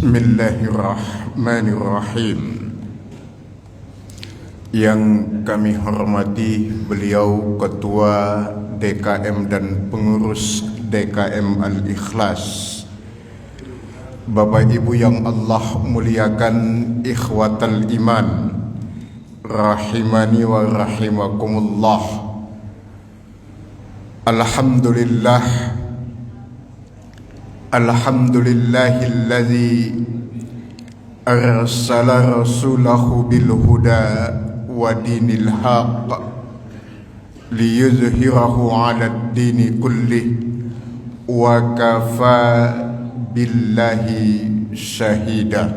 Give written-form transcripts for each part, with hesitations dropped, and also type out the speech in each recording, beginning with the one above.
Bismillahirrahmanirrahim. Yang kami hormati beliau Ketua DKM dan pengurus DKM Al-Ikhlas, Bapak Ibu yang Allah muliakan, ikhwatal iman, rahimani wa rahimakumullah. Alhamdulillah, alhamdulillahilladzi arsala rasulahu bil huda wa dinil haqq liyuzhirahu 'alad dini kullih wa kafa billahi syahida.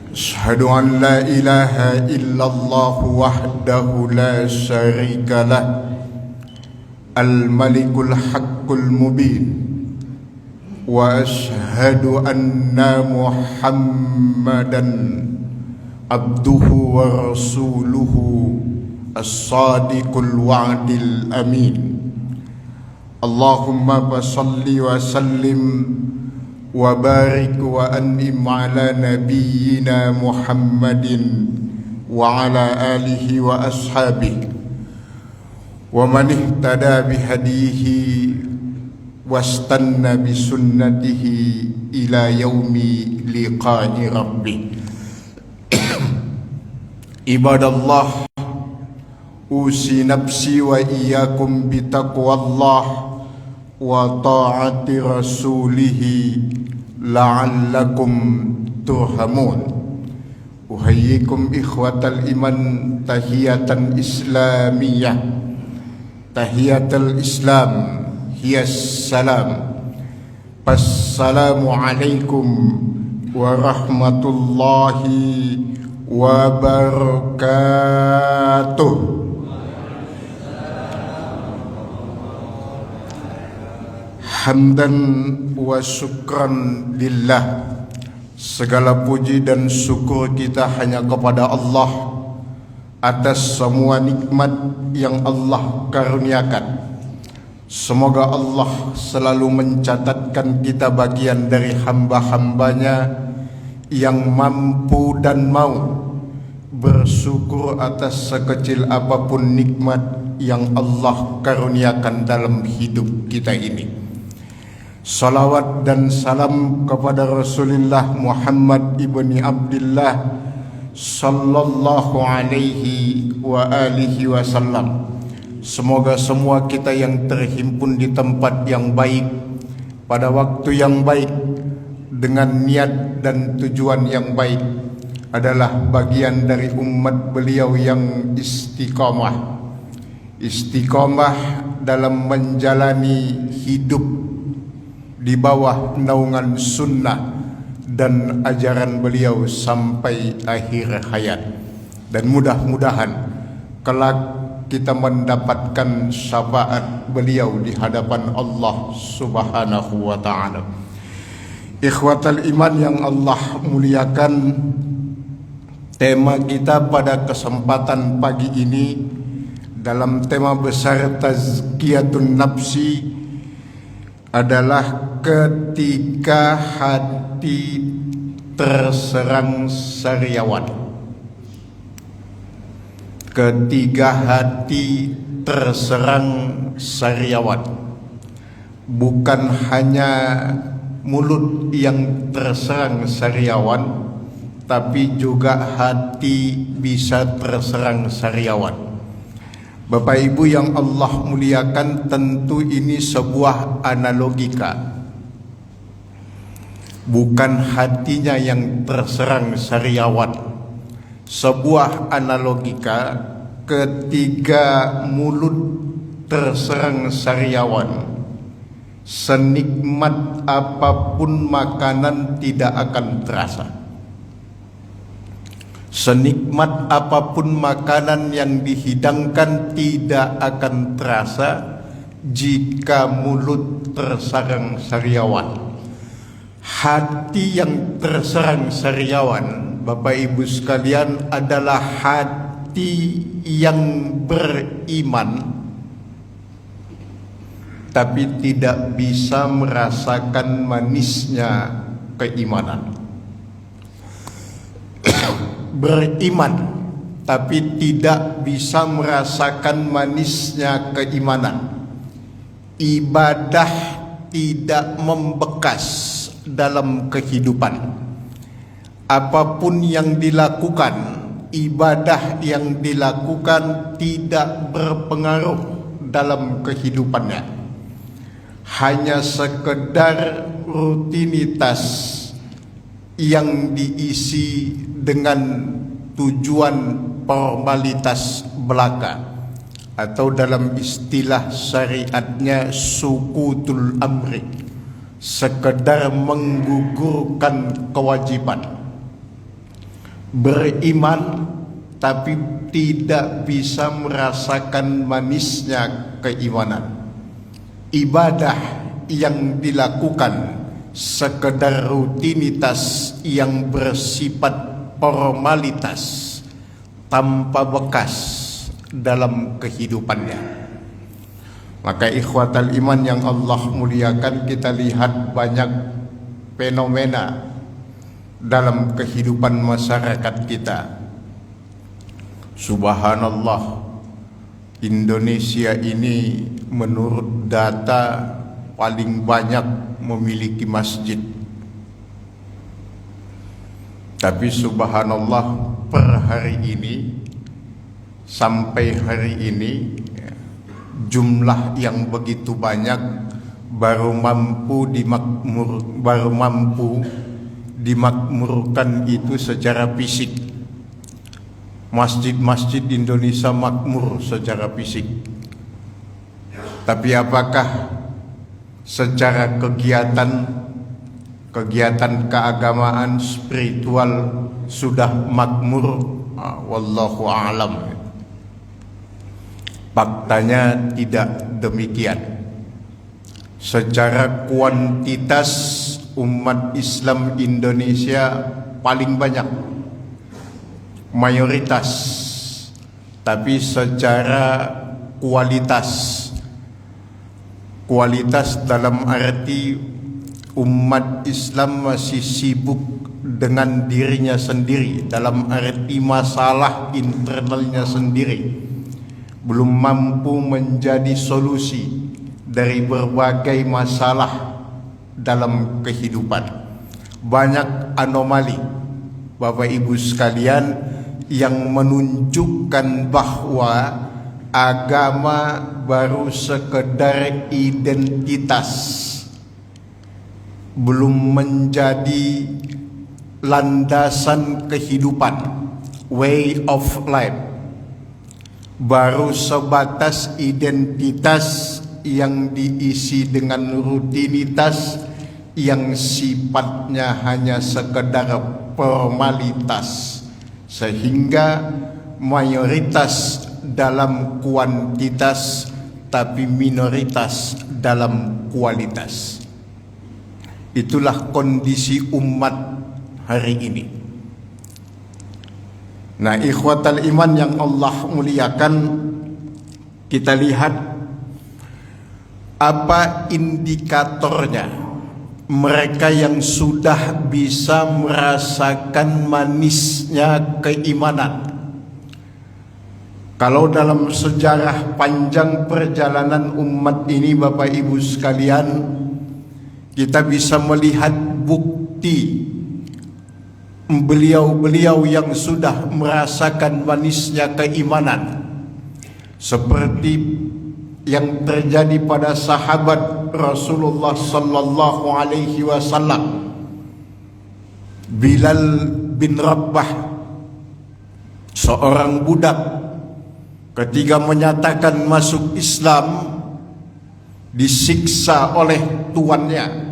Asyhadu an la ilaha illallah wahdahu la syarika lah, al-malikul haqqul mubin, wa ashhadu anna Muhammadan abduhu wa rasuluhu as-sadiqul wa'dil amin. Allahumma salli wa sallim wa barik wa an'im ala nabiyyina Muhammadin wa ala alihi wa ashabihi wa man ihtada bihadihi wastanna bisunnatihi ila yaumi liqa'i rabbih. Ibadallah, usi nafsi wa iyyakum bitaqwallah wa ta'ati rasulih la'allakum turhamun. Uhayyikum ikhwatal iman tahiyatan islamiyah. Tahiyatul Islam hiyas salam. Assalamu alaikum warahmatullahi wabarakatuh. Hamdan wa syukran lillah. Segala puji dan syukur kita hanya kepada Allah atas semua nikmat yang Allah karuniakan. Semoga Allah selalu mencatatkan kita bagian dari hamba-hambanya yang mampu dan mau bersyukur atas sekecil apapun nikmat yang Allah karuniakan dalam hidup kita ini. Salawat dan salam kepada Rasulullah Muhammad ibni Abdullah sallallahu alaihi wa alihi wasallam. Semoga semua kita yang terhimpun di tempat yang baik, pada waktu yang baik, dengan niat dan tujuan yang baik, adalah bagian dari umat beliau yang istiqamah. Istiqamah dalam menjalani hidup di bawah naungan sunnah dan ajaran beliau sampai akhir hayat. Dan mudah-mudahan kelak kita mendapatkan syafaat beliau di hadapan Allah Subhanahu wa ta'ala. Ikhwatal iman yang Allah muliakan, tema kita pada kesempatan pagi ini dalam tema besar tazkiyatun nafsi adalah ketika hati terserang sariawan. Ketiga hati terserang sariawan. Bukan hanya mulut yang terserang sariawan, tapi juga hati bisa terserang sariawan. Bapak Ibu yang Allah muliakan, tentu ini sebuah analogika. Bukan hatinya yang terserang sariawan. Sebuah analogika, ketika mulut terserang sariawan, senikmat apapun makanan tidak akan terasa. Senikmat apapun makanan yang dihidangkan tidak akan terasa jika mulut terserang sariawan. Hati yang terserang sariawan, Bapak Ibu sekalian, adalah hati yang beriman tapi tidak bisa merasakan manisnya keimanan. Beriman tapi tidak bisa merasakan manisnya keimanan. Ibadah tidak membekas dalam kehidupan. Apapun yang dilakukan, ibadah yang dilakukan tidak berpengaruh dalam kehidupannya. Hanya sekedar rutinitas yang diisi dengan tujuan formalitas belaka, atau dalam istilah syariatnya sukutul amri, sekedar menggugurkan kewajiban. Beriman tapi tidak bisa merasakan manisnya keimanan. Ibadah yang dilakukan sekedar rutinitas yang bersifat formalitas tanpa bekas dalam kehidupannya. Maka ikhwatal iman yang Allah muliakan, kita lihat banyak fenomena dalam kehidupan masyarakat kita. Subhanallah, Indonesia ini menurut data paling banyak memiliki masjid. Tapi subhanallah, per hari ini, sampai hari ini, jumlah yang begitu banyak baru mampu dimakmurkan itu secara fisik. Masjid-masjid Indonesia makmur secara fisik. Tapi apakah secara kegiatan keagamaan spiritual sudah makmur? Wallahu a'lam. Faktanya tidak demikian. Secara kuantitas umat Islam Indonesia paling banyak, mayoritas, tapi secara kualitas dalam arti umat Islam masih sibuk dengan dirinya sendiri, dalam arti masalah internalnya sendiri, belum mampu menjadi solusi dari berbagai masalah dalam kehidupan. Banyak anomali, Bapak Ibu sekalian, yang menunjukkan bahwa agama baru sekedar identitas, belum menjadi landasan kehidupan, way of life. Baru sebatas identitas yang diisi dengan rutinitas yang sifatnya hanya sekedar formalitas, sehingga mayoritas dalam kuantitas tapi minoritas dalam kualitas. Itulah kondisi umat hari ini. Nah, ikhwatal iman yang Allah muliakan, kita lihat apa indikatornya mereka yang sudah bisa merasakan manisnya keimanan. Kalau dalam sejarah panjang perjalanan umat ini, Bapak Ibu sekalian, kita bisa melihat bukti beliau-beliau yang sudah merasakan manisnya keimanan, seperti yang terjadi pada sahabat Rasulullah sallallahu alaihi wasallam, Bilal bin Rabah, seorang budak, ketika menyatakan masuk Islam disiksa oleh tuannya.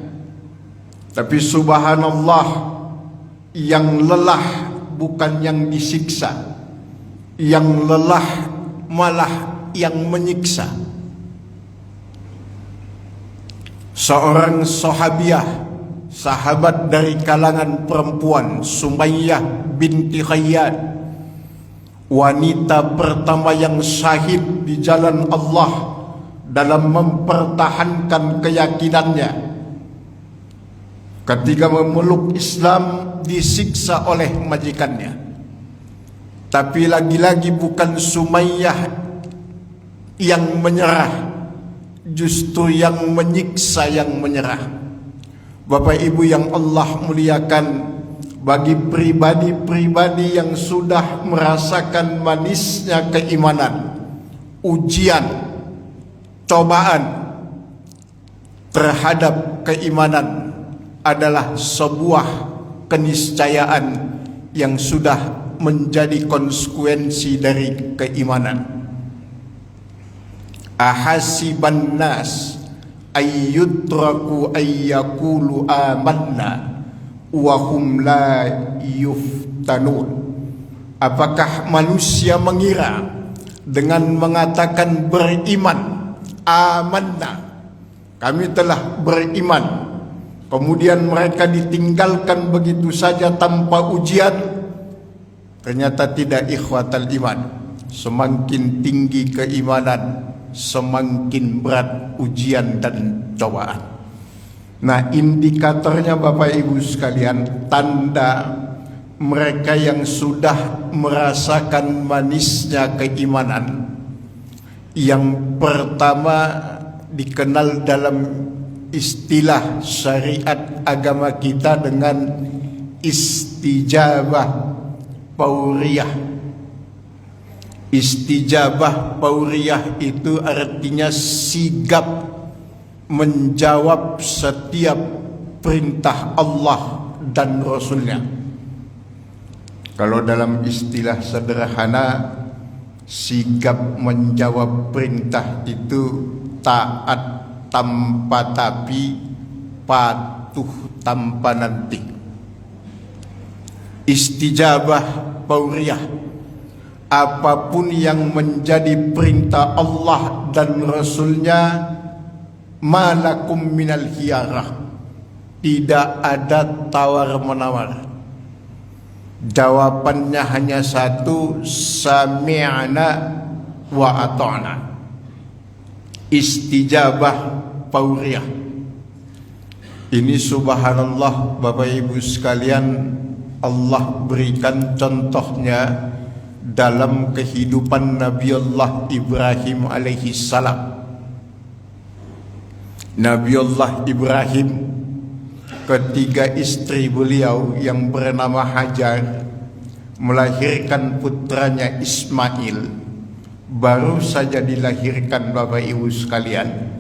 Tapi subhanallah, yang lelah bukan yang disiksa, yang lelah malah yang menyiksa. Seorang sahabiah, sahabat dari kalangan perempuan, Sumayyah binti Khayyat, wanita pertama yang syahid di jalan Allah dalam mempertahankan keyakinannya. Ketika memeluk Islam disiksa oleh majikannya. Tapi lagi-lagi bukan Sumayyah yang menyerah, justru yang menyiksa yang menyerah. Bapak Ibu yang Allah muliakan, bagi pribadi-pribadi yang sudah merasakan manisnya keimanan, ujian, cobaan terhadap keimanan adalah sebuah keniscayaan yang sudah menjadi konsekuensi dari keimanan. Ahasiban nas ayyutraku ayyakulu amanna wa hum la yuftanun. Apakah manusia mengira dengan mengatakan beriman, amanna, kami telah beriman, kemudian mereka ditinggalkan begitu saja tanpa ujian? Ternyata tidak, ikhwatal iman. Semakin tinggi keimanan, semakin berat ujian dan cobaan. Nah, indikatornya Bapak Ibu sekalian, tanda mereka yang sudah merasakan manisnya keimanan. Yang pertama dikenal dalam istilah syariat agama kita dengan istijabah pauriyah. Istijabah pauriyah itu artinya sigap menjawab setiap perintah Allah dan Rasulnya. Kalau dalam istilah sederhana, sigap menjawab perintah itu taat tanpa tapi, patuh tanpa nanti. Istijabah pauriyah, apapun yang menjadi perintah Allah dan Rasulnya, malakum minal khiyarah, tidak ada tawar-menawar. Jawabannya hanya satu, sami'na wa ata'na. Istijabah pauriyah ini, subhanallah Bapak Ibu sekalian, Allah berikan contohnya dalam kehidupan Nabiullah Ibrahim alaihi salam. Nabiullah Ibrahim, ketiga istri beliau yang bernama Hajar melahirkan putranya Ismail. Baru saja dilahirkan Bapak Ibu sekalian,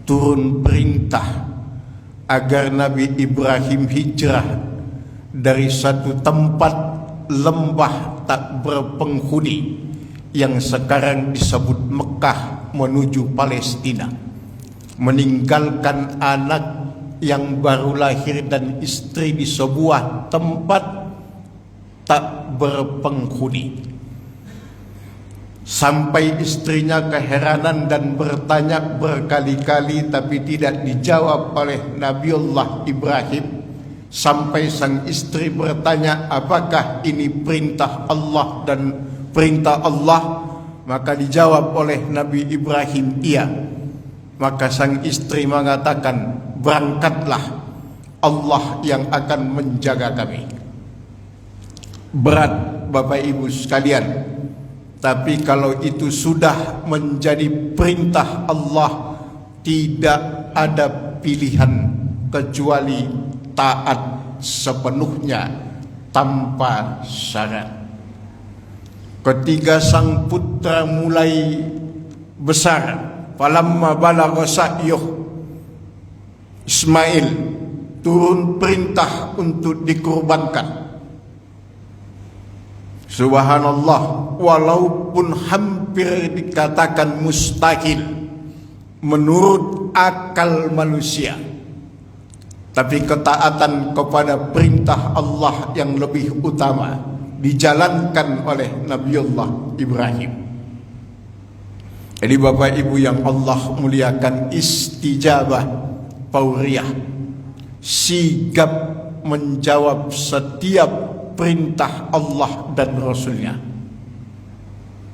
turun perintah agar Nabi Ibrahim hijrah dari satu tempat lembah tak berpenghuni yang sekarang disebut Mekah menuju Palestina, meninggalkan anak yang baru lahir dan istri di sebuah tempat tak berpenghuni. Sampai istrinya keheranan dan bertanya berkali-kali, tapi tidak dijawab oleh Nabiullah Ibrahim. Sampai sang istri bertanya, apakah ini perintah Allah dan perintah Allah? Maka dijawab oleh Nabi Ibrahim, iya. Maka sang istri mengatakan, berangkatlah, Allah yang akan menjaga kami. Berat Bapak Ibu sekalian, tapi kalau itu sudah menjadi perintah Allah, tidak ada pilihan kecuali taat sepenuhnya tanpa syarat. Ketika sang putra mulai besar, falamma balagha sa'yuh, Ismail, turun perintah untuk dikurbankan. Subhanallah, walaupun hampir dikatakan mustahil menurut akal manusia, tapi ketaatan kepada perintah Allah yang lebih utama dijalankan oleh Nabiullah Ibrahim. Jadi Bapak Ibu yang Allah muliakan, istijabah pauriyah, sigap menjawab setiap perintah Allah dan Rasulnya,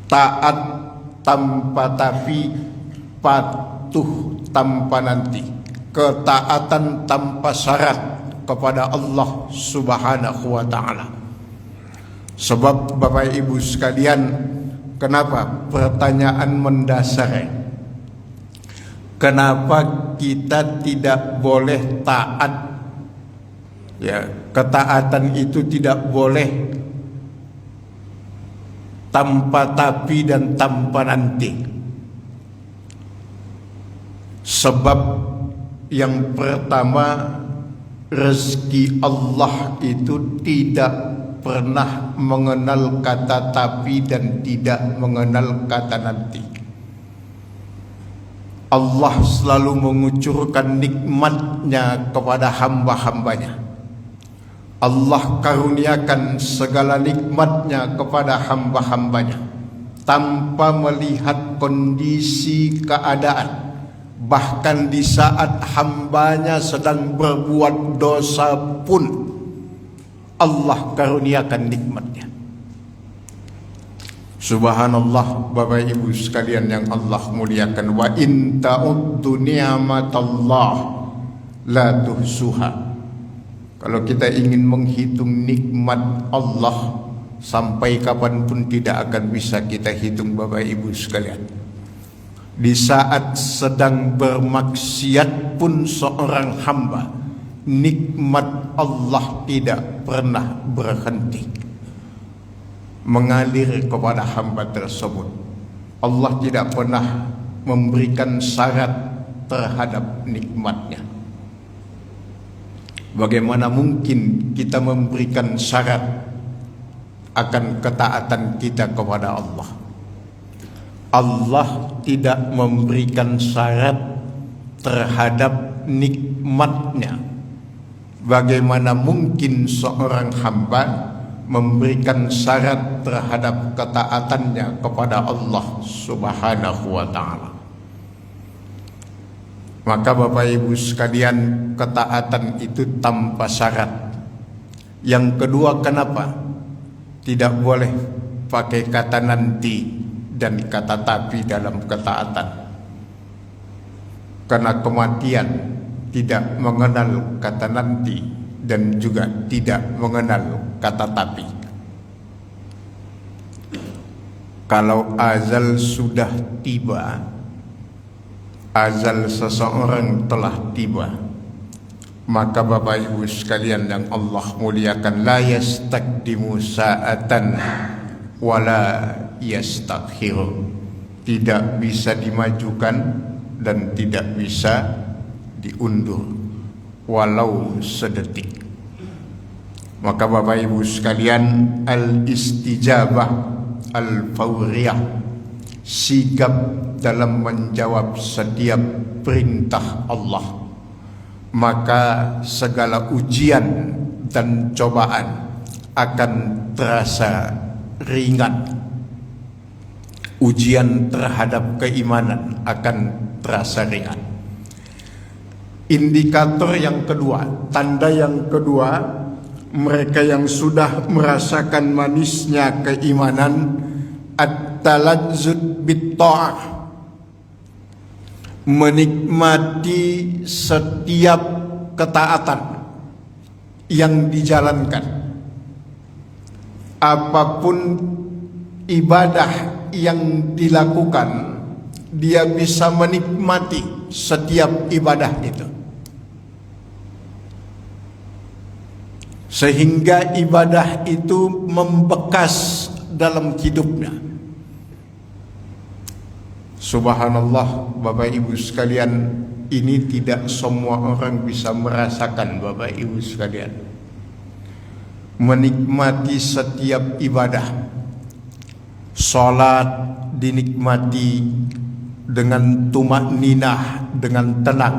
taat tanpa tapi, patuh tanpa nanti, ketaatan tanpa syarat, kepada Allah Subhanahu wa ta'ala. Sebab Bapak Ibu sekalian, kenapa pertanyaan mendasar? Kenapa kita tidak boleh taat? Ya, ketaatan itu tidak boleh tanpa tapi dan tanpa nanti. Sebab yang pertama, rezeki Allah itu tidak pernah mengenal kata tapi dan tidak mengenal kata nanti. Allah selalu mengucurkan nikmatnya kepada hamba-hambanya. Allah karuniakan segala nikmatnya kepada hamba-hambanya tanpa melihat kondisi keadaan. Bahkan di saat hambanya sedang berbuat dosa pun Allah karuniakan nikmatnya. Subhanallah, Bapak Ibu sekalian yang Allah muliakan. Wa in ta'uddu ni'matallah la tuhsuha. Kalau kita ingin menghitung nikmat Allah, sampai kapanpun tidak akan bisa kita hitung, Bapak Ibu sekalian. Di saat sedang bermaksiat pun seorang hamba, nikmat Allah tidak pernah berhenti mengalir kepada hamba tersebut. Allah tidak pernah memberikan syarat terhadap nikmatnya. Bagaimana mungkin kita memberikan syarat akan ketaatan kita kepada Allah? Allah tidak memberikan syarat terhadap nikmatnya. Bagaimana mungkin seorang hamba memberikan syarat terhadap ketaatannya kepada Allah Subhanahu wa ta'ala? Maka Bapak Ibu sekalian, ketaatan itu tanpa syarat. Yang kedua, kenapa tidak boleh pakai kata nanti dan kata tapi dalam ketaatan? Karena kematian tidak mengenal kata nanti dan juga tidak mengenal kata tapi. Kalau azal sudah tiba, azal seseorang telah tiba, maka Bapak Ibu sekalian yang Allah muliakan, la yastakdimu sa'atan wala yastakhiru. Tidak bisa dimajukan dan tidak bisa diundur walau sedetik. Maka Bapak Ibu sekalian, al-istijabah al-fawriyah, sigap dalam menjawab setiap perintah Allah, maka segala ujian dan cobaan akan terasa ringan. Ujian terhadap keimanan akan terasa ringan. Indikator yang kedua, tanda yang kedua, mereka yang sudah merasakan manisnya keimanan, at-talazzud bit-tha'ah, menikmati setiap ketaatan yang dijalankan. Apapun ibadah yang dilakukan, dia bisa menikmati setiap ibadah itu, sehingga ibadah itu membekas dalam hidupnya. Subhanallah, Bapak Ibu sekalian, ini tidak semua orang bisa merasakan, Bapak Ibu sekalian. Menikmati setiap ibadah. Salat dinikmati dengan tumakninah, dengan tenang.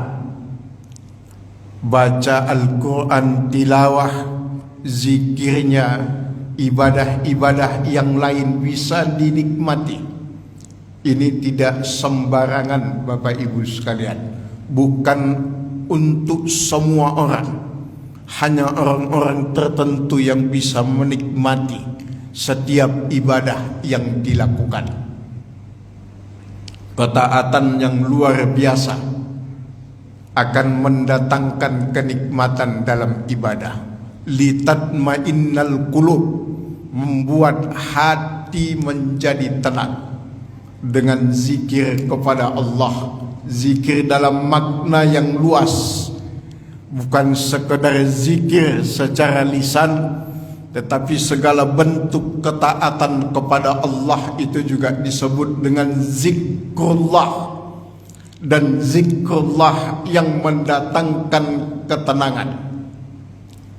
Baca Al-Quran, tilawah, zikirnya, ibadah-ibadah yang lain bisa dinikmati. Ini tidak sembarangan, Bapak Ibu sekalian. Bukan untuk semua orang. Hanya orang-orang tertentu yang bisa menikmati setiap ibadah yang dilakukan. Ketaatan yang luar biasa akan mendatangkan kenikmatan dalam ibadah. Litatmainnal qulub, membuat hati menjadi tenang dengan zikir kepada Allah. Zikir dalam makna yang luas, bukan sekedar zikir secara lisan, tetapi segala bentuk ketaatan kepada Allah itu juga disebut dengan zikrullah. Dan zikrullah yang mendatangkan ketenangan,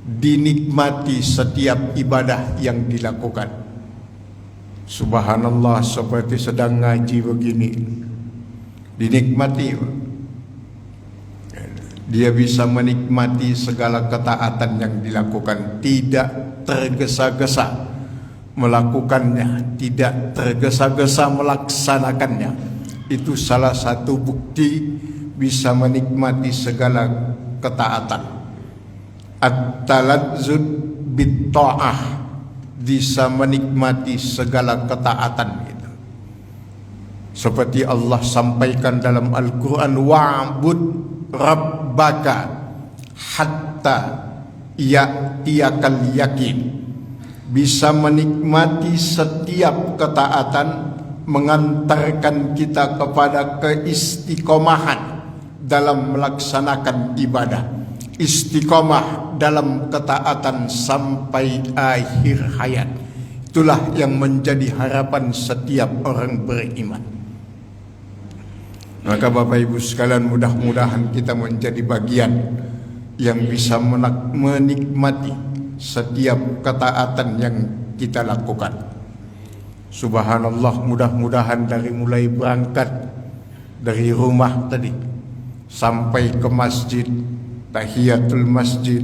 dinikmati setiap ibadah yang dilakukan. Subhanallah, seperti sedang ngaji begini, dinikmati. Dia bisa menikmati segala ketaatan yang dilakukan, tidak tergesa-gesa melakukannya, tidak tergesa-gesa melaksanakannya. Itu salah satu bukti bisa menikmati segala ketaatan. At-talazzud bit-ta'ah, bisa menikmati segala ketaatan gitu. Seperti Allah sampaikan dalam Al-Quran, wa'bud rabbaka hatta ya'tiyakal yakin. Bisa menikmati setiap ketaatan, mengantarkan kita kepada keistiqomahan dalam melaksanakan ibadah, istiqomah dalam ketaatan sampai akhir hayat. Itulah yang menjadi harapan setiap orang beriman. Maka Bapak Ibu sekalian, mudah-mudahan kita menjadi bagian yang bisa menikmati setiap ketaatan yang kita lakukan. Subhanallah, mudah-mudahan dari mulai berangkat dari rumah tadi sampai ke masjid, tahiyatul masjid,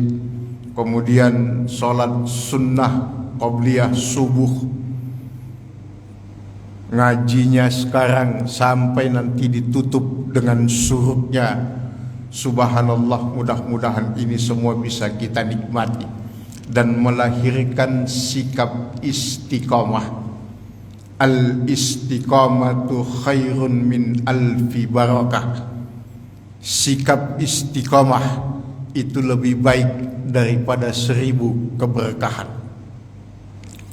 kemudian sholat sunnah qabliyah subuh, ngajinya sekarang sampai nanti ditutup dengan surutnya. Subhanallah, mudah-mudahan ini semua bisa kita nikmati dan melahirkan sikap istiqomah. Al-istiqamatu khairun min alfi barakah. Sikap istiqamah itu lebih baik daripada 1000 keberkahan.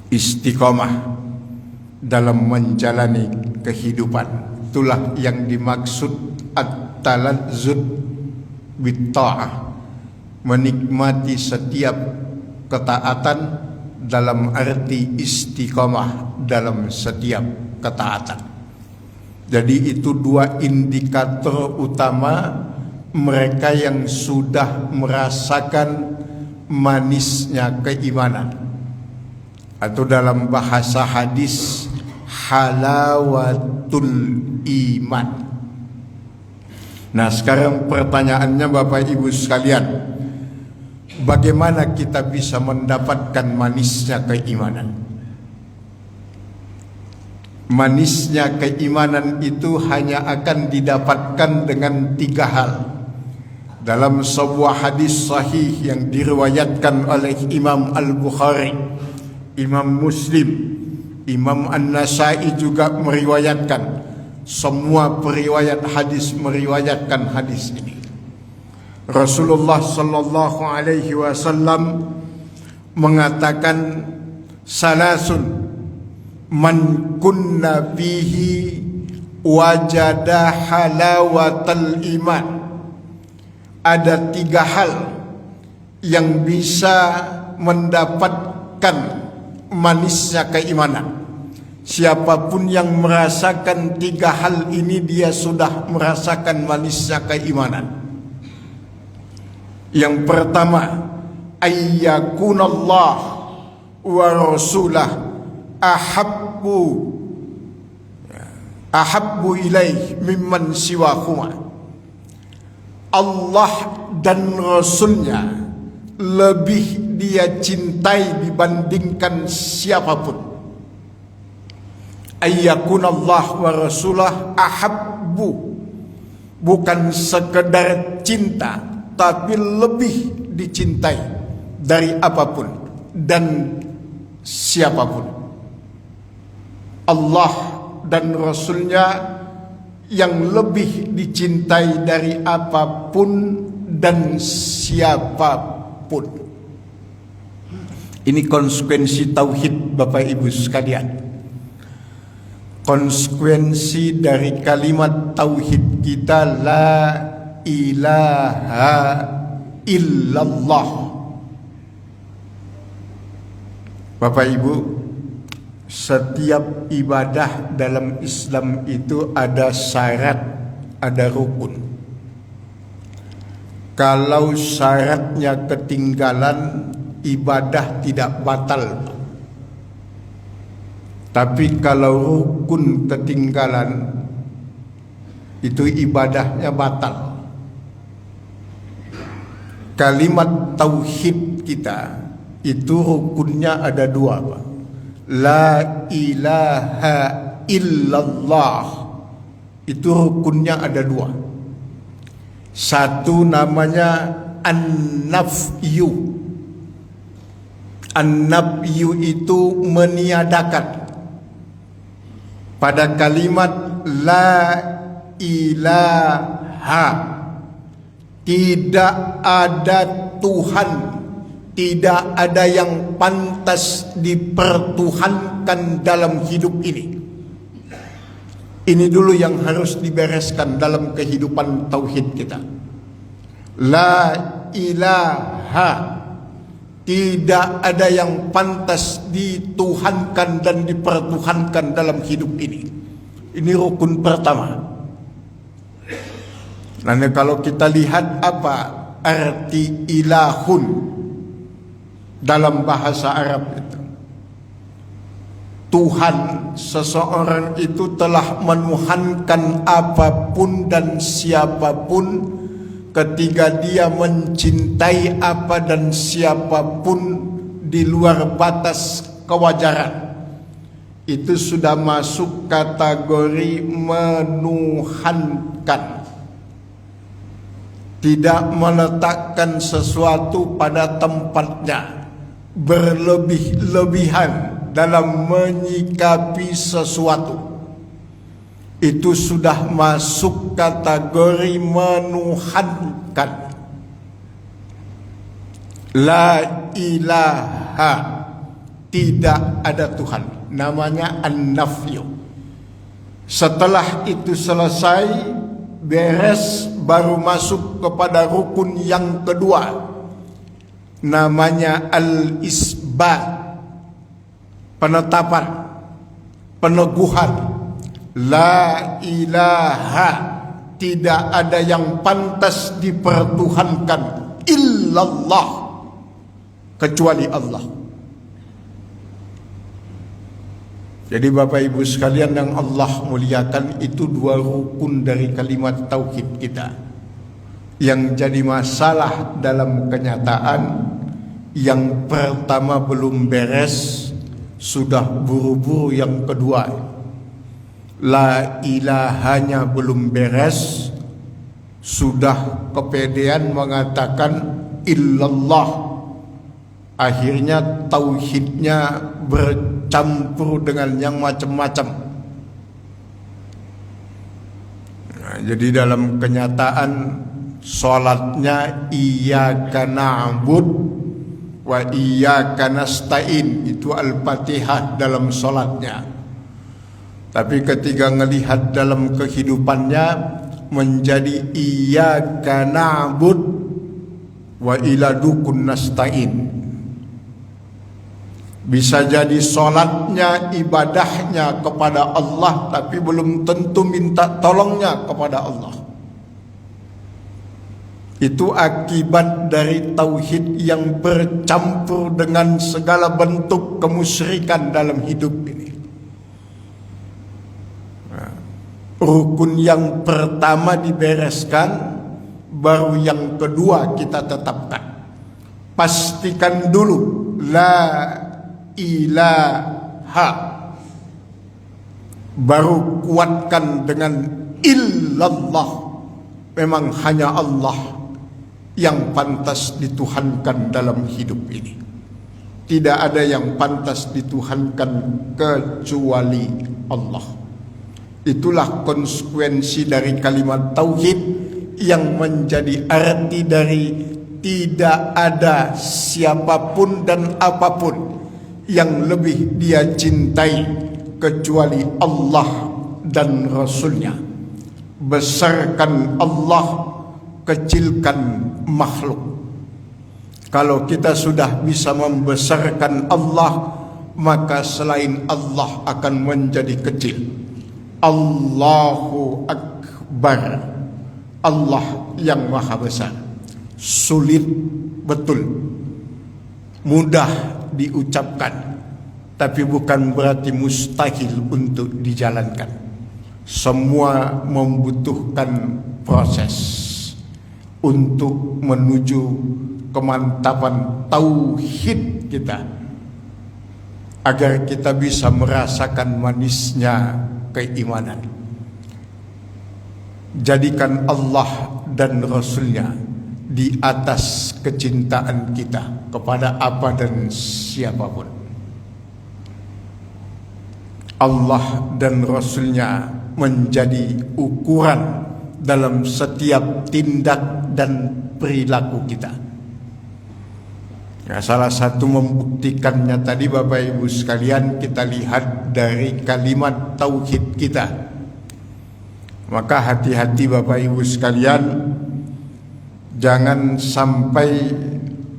Istiqamah dalam menjalani kehidupan, itulah yang dimaksud at-talazzud bit-ta'ah, menikmati setiap ketaatan dalam arti istiqomah dalam setiap ketaatan. Jadi itu 2 indikator utama mereka yang sudah merasakan manisnya keimanan, atau dalam bahasa hadis halawatul iman. Nah, sekarang pertanyaannya Bapak Ibu sekalian, bagaimana kita bisa mendapatkan manisnya keimanan? Manisnya keimanan itu hanya akan didapatkan dengan 3 hal. Dalam sebuah hadis sahih yang diriwayatkan oleh Imam Al-Bukhari, Imam Muslim, Imam An-Nasai juga meriwayatkan. Semua periwayat hadis meriwayatkan hadis ini. Rasulullah sallallahu alaihi wasallam mengatakan, salasun man kunna fihi wajada halawatal iman. Ada 3 hal yang bisa mendapatkan manisnya keimanan. Siapapun yang merasakan 3 hal ini, dia sudah merasakan manisnya keimanan. Yang pertama, ayyakunallah wa rasulah ahabbu ilaih mimman siwahuma. Allah dan Rasulnya lebih dia cintai dibandingkan siapapun. Ayyakunallah wa rasulah ahabbu, bukan sekedar cinta, tapi lebih dicintai dari apapun dan siapapun. Allah dan Rasulnya yang lebih dicintai dari apapun dan siapapun. Ini konsekuensi tauhid, Bapak Ibu sekalian. Konsekuensi dari kalimat tauhid kita, la ilaha illallah. Bapak Ibu, setiap ibadah dalam Islam itu ada syarat, ada rukun. Kalau syaratnya ketinggalan, ibadah tidak batal. Tapi kalau rukun ketinggalan, itu ibadahnya batal. Kalimat tauhid kita itu rukunnya ada dua, Pak. La ilaha illallah, itu rukunnya ada dua. Satu namanya an-nafyu. An-nafyu itu meniadakan. Pada kalimat la ilaha, tidak ada Tuhan, tidak ada yang pantas dipertuhankan dalam hidup ini. Ini dulu yang harus dibereskan dalam kehidupan tauhid kita. La ilaha, tidak ada yang pantas dituhankan dan dipertuhankan dalam hidup ini. Ini rukun pertama. Nanti kalau kita lihat apa arti ilahun dalam bahasa Arab itu, Tuhan, seseorang itu telah menuhankan apapun dan siapapun ketika dia mencintai apa dan siapapun di luar batas kewajaran. Itu sudah masuk kategori menuhankan. Tidak meletakkan sesuatu pada tempatnya, berlebih-lebihan dalam menyikapi sesuatu. Itu sudah masuk kategori menuhankan. La ilaha, tidak ada Tuhan, namanya an-nafyu. Setelah itu selesai, beres, baru masuk kepada rukun yang kedua, namanya al-isbat. Penetapan, peneguhan. La ilaha, tidak ada yang pantas dipertuhankan illallah, kecuali Allah. Jadi Bapak Ibu sekalian yang Allah muliakan, itu dua rukun dari kalimat tauhid kita. Yang jadi masalah dalam kenyataan, yang pertama belum beres, sudah buru-buru yang kedua. La ilahanya belum beres, sudah kepedean mengatakan illallah. Akhirnya tauhidnya bercampur dengan yang macam-macam. Nah, jadi dalam kenyataan salatnya iyyaka na'bud wa iyyaka nasta'in, itu Al-Fatihah dalam salatnya. Tapi ketika melihat dalam kehidupannya menjadi iyyaka na'bud wa ila dukun nasta'in. Bisa jadi salatnya, ibadahnya kepada Allah, tapi belum tentu minta tolongnya kepada Allah. Itu akibat dari tauhid yang bercampur dengan segala bentuk kemusyrikan dalam hidup ini. Nah, rukun yang pertama dibereskan, baru yang kedua kita tetapkan. Pastikan dulu la ilaha, baru kuatkan dengan illallah. Memang hanya Allah yang pantas dituhankan dalam hidup ini. Tidak ada yang pantas dituhankan kecuali Allah. Itulah konsekuensi dari kalimat tauhid yang menjadi arti dari tidak ada siapapun dan apapun yang lebih dia cintai kecuali Allah dan Rasulnya. Besarkan Allah, kecilkan makhluk. Kalau kita sudah bisa membesarkan Allah, maka selain Allah akan menjadi kecil. Allahu Akbar, Allah yang maha besar. Sulit betul, mudah diucapkan, tapi bukan berarti mustahil untuk dijalankan. Semua membutuhkan proses untuk menuju kemantapan tauhid kita, agar kita bisa merasakan manisnya keimanan. Jadikan Allah dan Rasulnya di atas kecintaan kita kepada apa dan siapapun. Allah dan Rasulnya menjadi ukuran dalam setiap tindak dan perilaku kita. Ya, salah satu membuktikannya tadi Bapak Ibu sekalian, kita lihat dari kalimat tauhid kita. Maka hati-hati Bapak Ibu sekalian, jangan sampai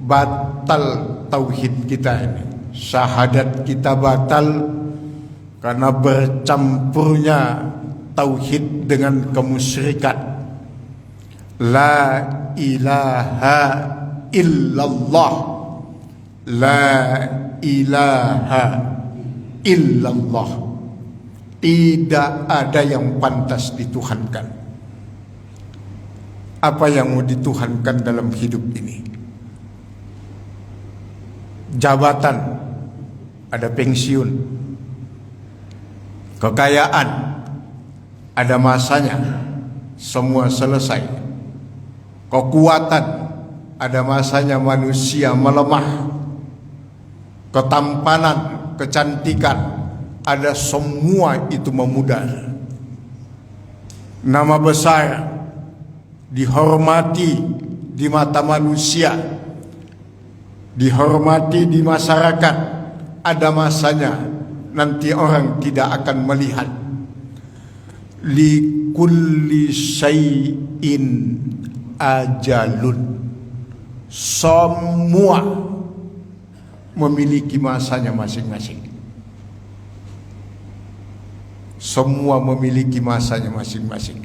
batal tauhid kita ini. Syahadat kita batal karena bercampurnya tauhid dengan kemusyrikan. La ilaha illallah, la ilaha illallah. Tidak ada yang pantas dituhankan. Apa yang mau dituhankan dalam hidup ini? Jabatan, ada pensiun. Kekayaan, ada masanya, semua selesai. Kekuatan, ada masanya manusia melemah. Ketampanan, kecantikan, ada semua itu memudar. Nama besar dihormati di mata manusia, dihormati di masyarakat, ada masanya. Nanti orang tidak akan melihat. Li kulli syai'in ajalun. Semua memiliki masanya masing-masing. Semua memiliki masanya masing-masing.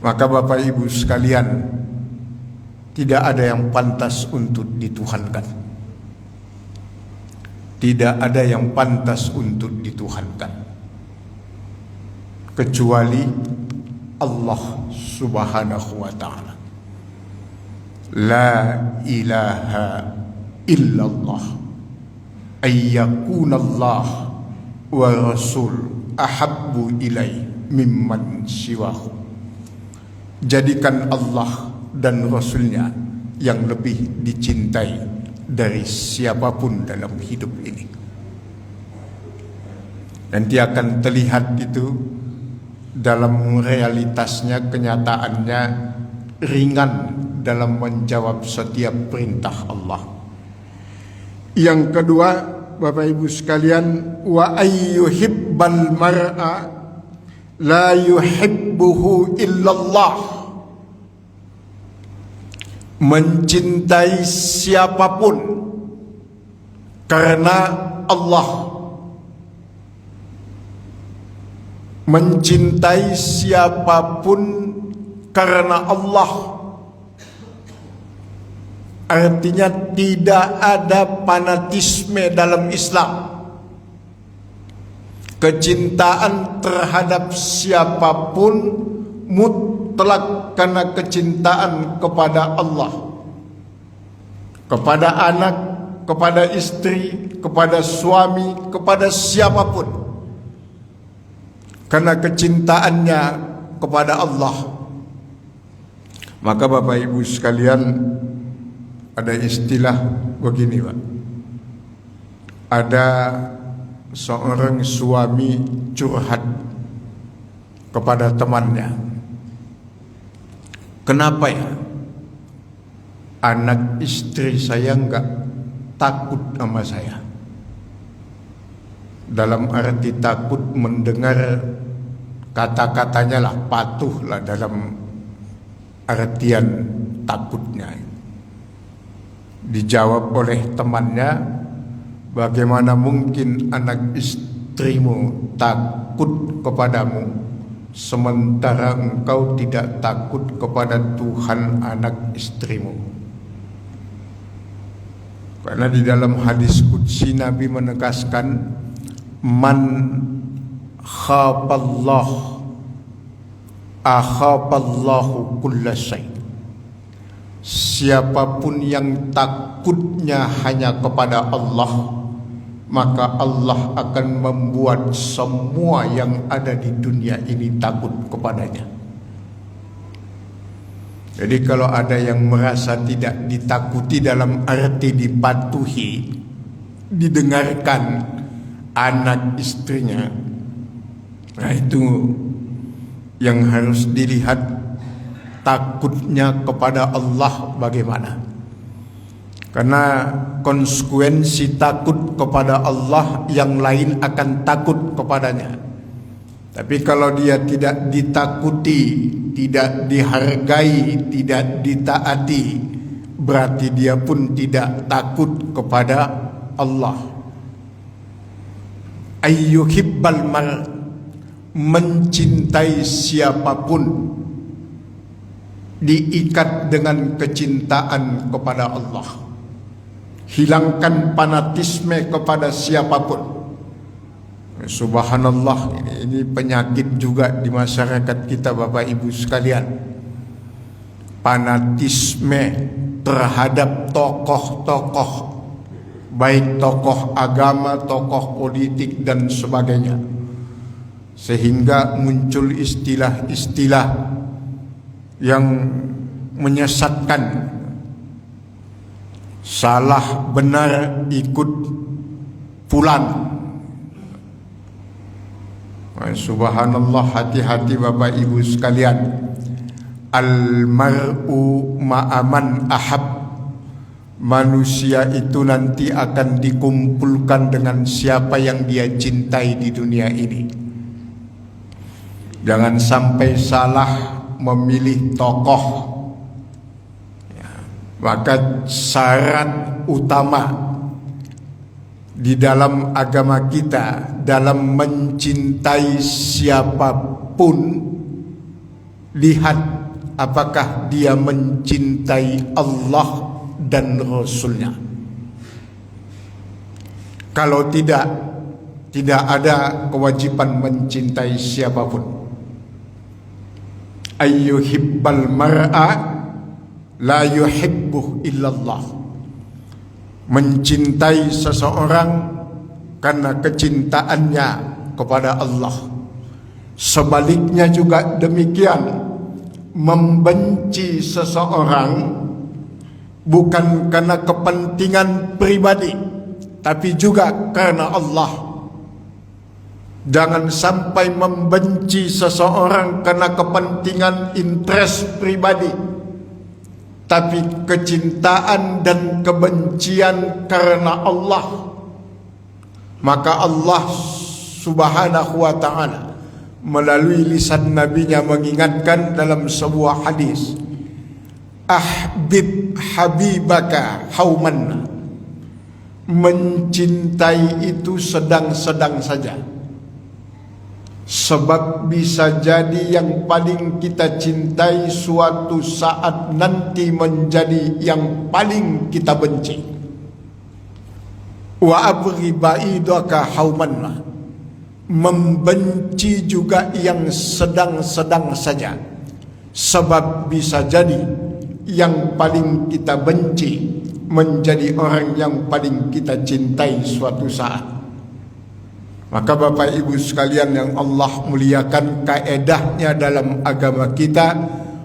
Maka Bapak Ibu sekalian, tidak ada yang pantas untuk dituhankan. Tidak ada yang pantas untuk dituhankan kecuali Allah Subhanahu wa ta'ala. La ilaha illallah ayyakunallah wa rasul ahabbu ilai mimman siwahu. Jadikan Allah dan Rasulnya yang lebih dicintai dari siapapun dalam hidup ini. Nanti akan terlihat itu dalam realitasnya, kenyataannya ringan dalam menjawab setiap perintah Allah. Yang kedua, Bapak Ibu sekalian, wa ayyuhibbal mar'a la yuhibbuhu illallah. Mencintai siapapun karena Allah. Mencintai siapapun karena Allah. Artinya tidak ada fanatisme dalam Islam. Kecintaan terhadap siapapun mutlak karena kecintaan kepada Allah, kepada anak, kepada istri, kepada suami, kepada siapapun, karena kecintaannya kepada Allah. Maka Bapak Ibu sekalian, ada istilah begini Pak, ada seorang suami curhat kepada temannya, kenapa ya anak istri saya enggak takut sama saya? Dalam arti takut mendengar kata-katanya lah, patuh lah dalam artian takutnya. Dijawab oleh temannya, bagaimana mungkin anak istrimu takut kepadamu sementara engkau tidak takut kepada Tuhan anak istrimu? Karena di dalam hadis qudsi Nabi menegaskan, man khafallah akhafallahu kulla syai. Siapapun yang takutnya hanya kepada Allah, maka Allah akan membuat semua yang ada di dunia ini takut kepadanya. Jadi kalau ada yang merasa tidak ditakuti dalam arti dipatuhi, didengarkan anak istrinya, nah itu yang harus dilihat, takutnya kepada Allah bagaimana. Karena konsekuensi takut kepada Allah, yang lain akan takut kepadanya. Tapi kalau dia tidak ditakuti, tidak dihargai, tidak ditaati, berarti dia pun tidak takut kepada Allah. Ayyuhibbal mar, mencintai siapapun diikat dengan kecintaan kepada Allah. Hilangkan fanatisme kepada siapapun. Subhanallah, ini penyakit juga di masyarakat kita Bapak Ibu sekalian. Fanatisme terhadap tokoh-tokoh, baik tokoh agama, tokoh politik dan sebagainya, sehingga muncul istilah-istilah yang menyesatkan. Salah benar ikut fulan. Subhanallah, hati-hati Bapak Ibu sekalian. Al-mar'u ma'aman ahab. Manusia itu nanti akan dikumpulkan dengan siapa yang dia cintai di dunia ini. Jangan sampai salah memilih tokoh. Maka syarat utama di dalam agama kita dalam mencintai siapapun, lihat apakah dia mencintai Allah dan Rasulnya. Kalau tidak ada kewajiban mencintai siapapun. Ayyuhibbal mar'a la yuhibbuh illallah. Mencintai seseorang karena kecintaannya kepada Allah. Sebaliknya juga demikian. Membenci seseorang bukan karena kepentingan pribadi, tapi juga karena Allah. Jangan sampai membenci seseorang karena kepentingan interest pribadi, tapi kecintaan dan kebencian karena Allah. Maka Allah Subhanahu wa ta'ala melalui lisan nabinya mengingatkan dalam sebuah hadis, ahbib habibaka hauman. Mencintai itu sedang-sedang saja. Sebab bisa jadi yang paling kita cintai suatu saat nanti menjadi yang paling kita benci. Wa abghi ba'idaka haumanna. Membenci juga yang sedang-sedang saja. Sebab bisa jadi yang paling kita benci menjadi orang yang paling kita cintai suatu saat. Maka Bapak Ibu sekalian yang Allah muliakan, kaedahnya dalam agama kita,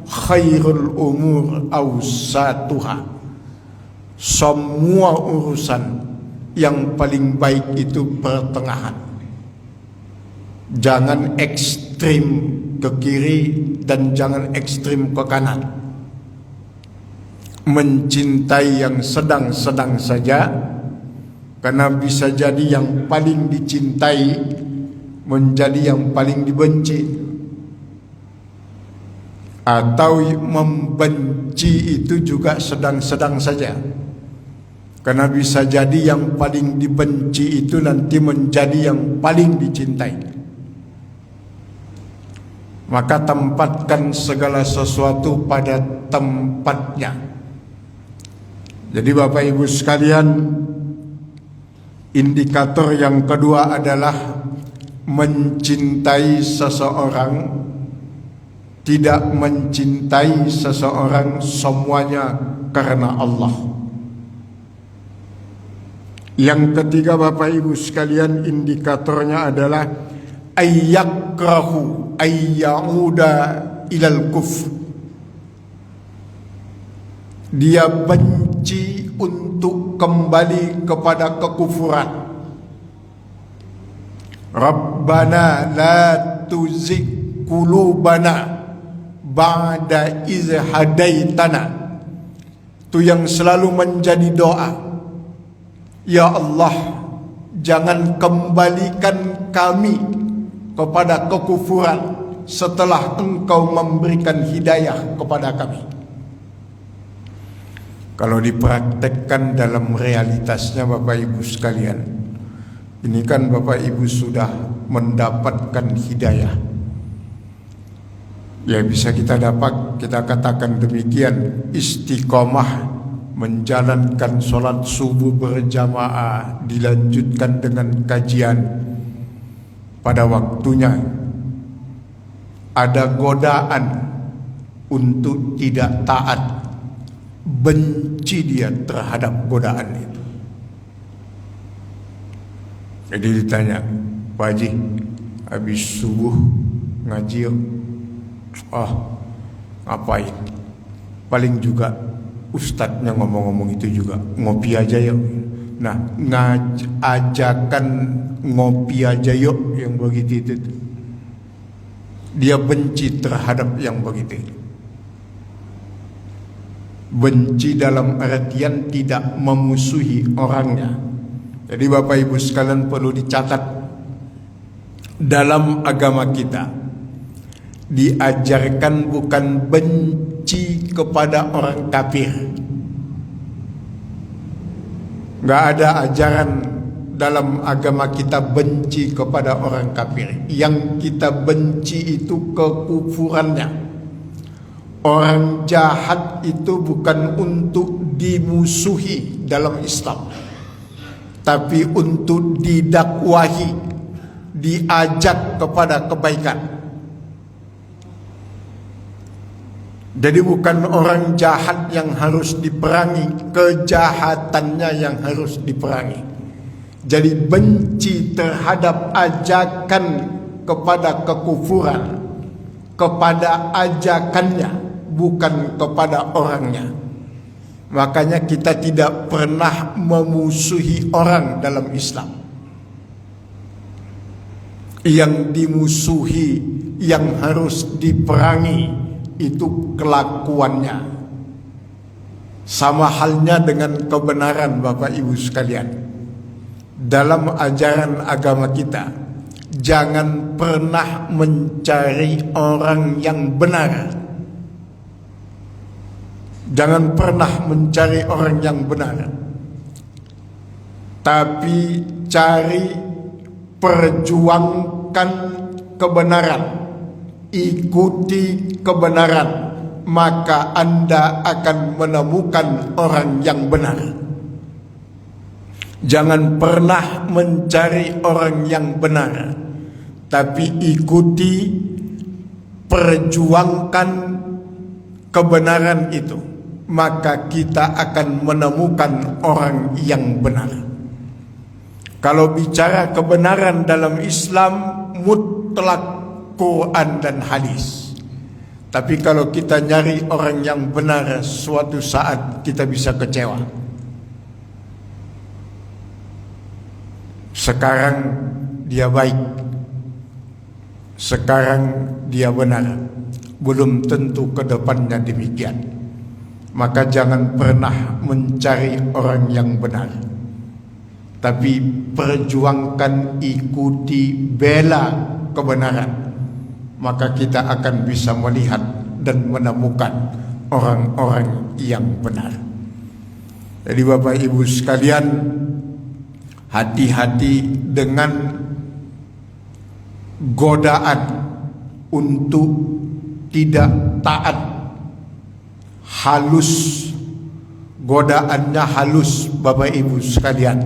khairul umur awsatuha. Semua urusan yang paling baik itu pertengahan. Jangan ekstrim ke kiri dan jangan ekstrim ke kanan. Mencintai yang sedang-sedang saja, karena bisa jadi yang paling dicintai menjadi yang paling dibenci, atau membenci itu juga sedang-sedang saja, karena bisa jadi yang paling dibenci itu nanti menjadi yang paling dicintai. Maka tempatkan segala sesuatu pada tempatnya. Jadi Bapak Ibu sekalian, indikator yang kedua adalah mencintai seseorang, tidak mencintai seseorang semuanya karena Allah. Yang ketiga Bapak Ibu sekalian, indikatornya adalah ayyakrahu ayyauda ilal kufr. Dia benci untuk kembali kepada kekufuran. Rabbana la tuzigh qulubana ba'da iz hadaitana. Itu yang selalu menjadi doa. Ya Allah, jangan kembalikan kami kepada kekufuran setelah Engkau memberikan hidayah kepada kami. Kalau dipraktekkan dalam realitasnya Bapak Ibu sekalian, ini kan Bapak Ibu sudah mendapatkan hidayah. Ya bisa kita dapat, kita katakan demikian, istiqomah menjalankan sholat subuh berjamaah, dilanjutkan dengan kajian pada waktunya. Ada godaan untuk tidak taat, benci dia terhadap godaan itu. Jadi ditanya, Pak Haji, habis subuh ngaji yuk. Ngapain? Paling juga ustadznya ngomong-ngomong itu juga, ngopi aja yuk. Nah, ajakan ngopi aja yuk yang begitu itu. Dia benci terhadap yang begitu. Benci dalam artian tidak memusuhi orangnya. Jadi Bapak Ibu sekalian perlu dicatat, dalam agama kita diajarkan bukan benci kepada orang kafir. Gak ada ajaran dalam agama kita benci kepada orang kafir. Yang kita benci itu kekufurannya. Orang jahat itu bukan untuk dimusuhi dalam Islam, tapi untuk didakwahi, diajak kepada kebaikan. Jadi bukan orang jahat yang harus diperangi, kejahatannya yang harus diperangi. Jadi benci terhadap ajakan kepada kekufuran, kepada ajakannya, bukan kepada orangnya. Makanya kita tidak pernah memusuhi orang dalam Islam. Yang dimusuhi, yang harus diperangi, itu kelakuannya. Sama halnya dengan kebenaran Bapak Ibu sekalian. Dalam ajaran agama kita, jangan pernah mencari orang yang benar. Jangan pernah mencari orang yang benar, tapi cari, perjuangkan kebenaran, ikuti kebenaran, maka Anda akan menemukan orang yang benar. Jangan pernah mencari orang yang benar, tapi ikuti, perjuangkan kebenaran itu, maka kita akan menemukan orang yang benar. Kalau bicara kebenaran dalam Islam, mutlak Quran dan hadis. Tapi kalau kita nyari orang yang benar, suatu saat kita bisa kecewa. Sekarang dia baik, sekarang dia benar, belum tentu ke depannya demikian. Maka jangan pernah mencari orang yang benar, tapi perjuangkan, ikuti, bela kebenaran. Maka kita akan bisa melihat dan menemukan orang-orang yang benar. Jadi Bapak Ibu sekalian, hati-hati dengan godaan untuk tidak taat. Halus, godaannya halus Bapak Ibu sekalian.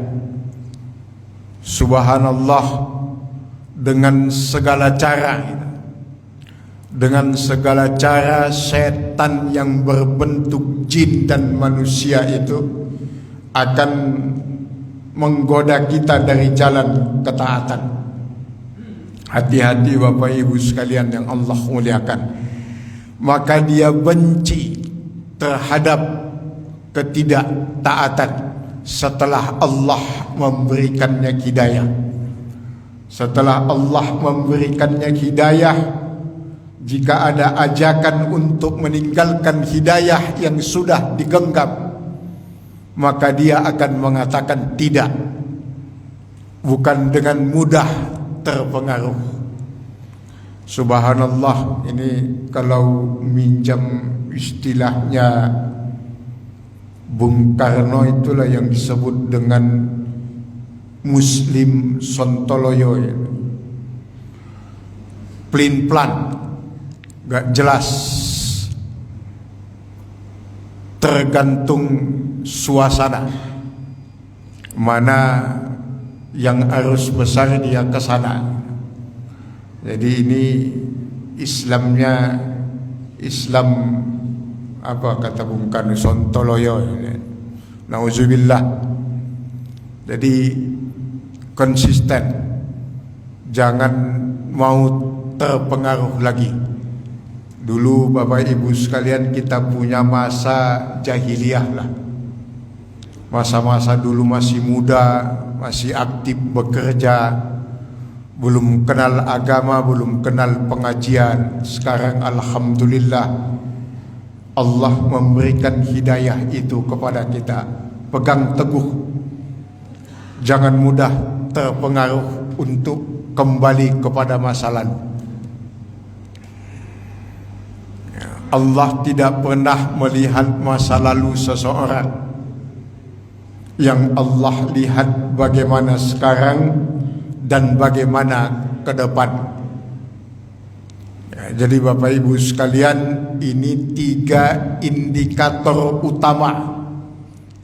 Subhanallah, dengan segala cara, dengan segala cara setan yang berbentuk jin dan manusia itu akan menggoda kita dari jalan ketaatan. Hati-hati Bapak Ibu sekalian yang Allah muliakan. Maka dia benci terhadap ketidaktaatan setelah Allah memberikannya hidayah. Setelah Allah memberikannya hidayah, jika ada ajakan untuk meninggalkan hidayah yang sudah digenggam, maka dia akan mengatakan tidak. Bukan dengan mudah terpengaruh. Subhanallah, ini kalau minjam istilahnya Bung Karno, itulah yang disebut dengan Muslim Sontoloyo. Plin-plan, gak jelas, tergantung suasana. Mana yang arus besar dia ke sana. Jadi ini Islamnya Islam apa kata Bung Karno, Sontoloyo. Nauzubillah. Jadi konsisten, jangan mau terpengaruh lagi. Dulu Bapak Ibu sekalian, kita punya masa jahiliyah lah. Masa-masa dulu masih muda, masih aktif bekerja, belum kenal agama, belum kenal pengajian. Sekarang alhamdulillah Allah memberikan hidayah itu kepada kita. Pegang teguh, jangan mudah terpengaruh untuk kembali kepada masa lalu. Allah tidak pernah melihat masa lalu seseorang. Yang Allah lihat bagaimana sekarang dan bagaimana ke depan. Jadi Bapak Ibu sekalian, ini 3 indikator utama,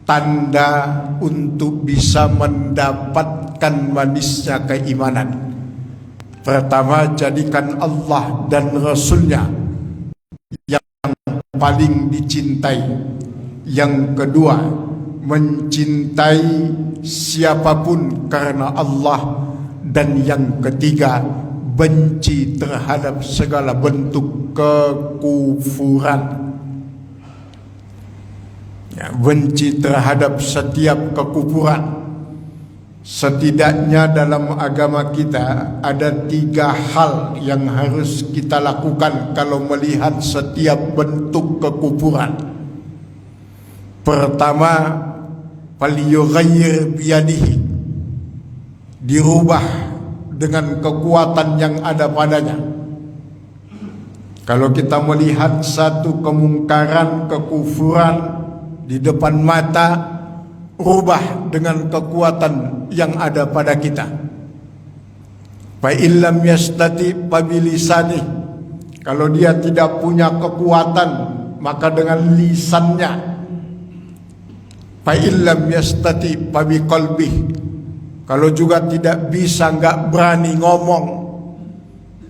tanda untuk bisa mendapatkan manisnya keimanan. Pertama, jadikan Allah dan Rasulnya yang paling dicintai. Yang kedua, mencintai siapapun karena Allah. Dan yang ketiga, benci terhadap segala bentuk kekufuran. Benci terhadap setiap kekufuran. Setidaknya dalam agama kita ada 3 hal yang harus kita lakukan kalau melihat setiap bentuk kekufuran. Pertama, falyughayyir biyadihi, dirubah dengan kekuatan yang ada padanya. Kalau kita melihat satu kemungkaran, kekufuran di depan mata, rubah dengan kekuatan yang ada pada kita. Fa illam yastati fabilisani, kalau dia tidak punya kekuatan, maka dengan lisannya. Fa illam yastati fabiqalbi, kalau juga tidak bisa, enggak berani ngomong,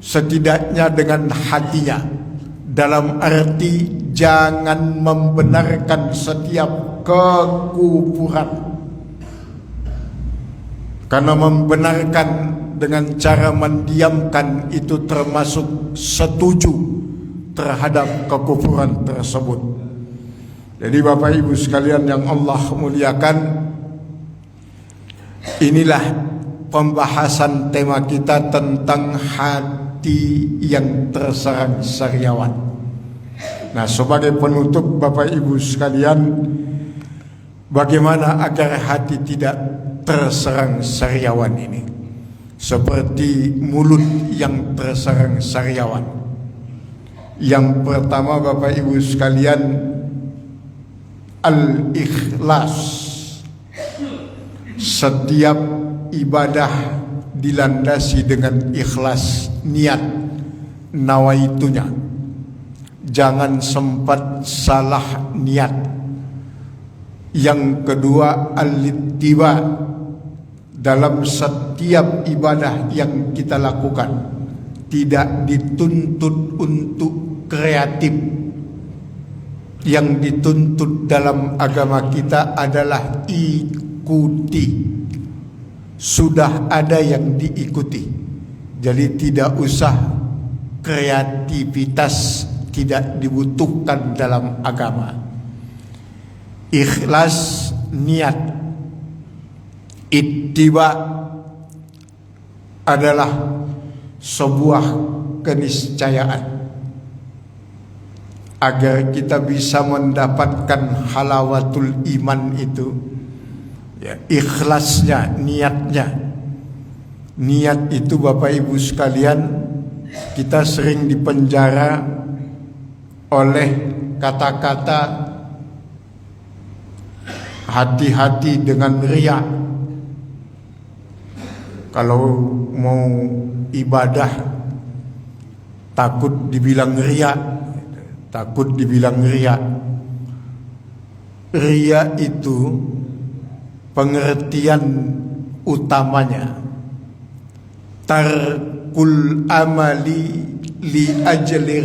setidaknya dengan hatinya. Dalam arti jangan membenarkan setiap kekufuran. Karena membenarkan dengan cara mendiamkan itu termasuk setuju terhadap kekufuran tersebut. Jadi Bapak Ibu sekalian yang Allah muliakan, inilah pembahasan tema kita tentang hati yang terserang sariawan. Nah, sebagai penutup Bapak Ibu sekalian, bagaimana agar hati tidak terserang sariawan ini? Seperti mulut yang terserang sariawan. Yang pertama Bapak Ibu sekalian, al-ikhlas. Setiap ibadah dilandasi dengan ikhlas, niat, nawaitunya. Jangan sempat salah niat. Yang kedua, al-ittiba. Dalam setiap ibadah yang kita lakukan, tidak dituntut untuk kreatif. Yang dituntut dalam agama kita adalah ikuti. Sudah ada yang diikuti. Jadi tidak usah kreativitas, tidak dibutuhkan dalam agama. Ikhlas niat. Ittiba adalah sebuah keniscayaan agar kita bisa mendapatkan halawatul iman itu. Ya, ikhlasnya, niatnya. Niat itu Bapak Ibu sekalian, kita sering dipenjara oleh kata-kata hati-hati dengan riya. Kalau mau ibadah takut dibilang riya, takut dibilang riya. Riya itu pengertian utamanya tarkul amali li ajli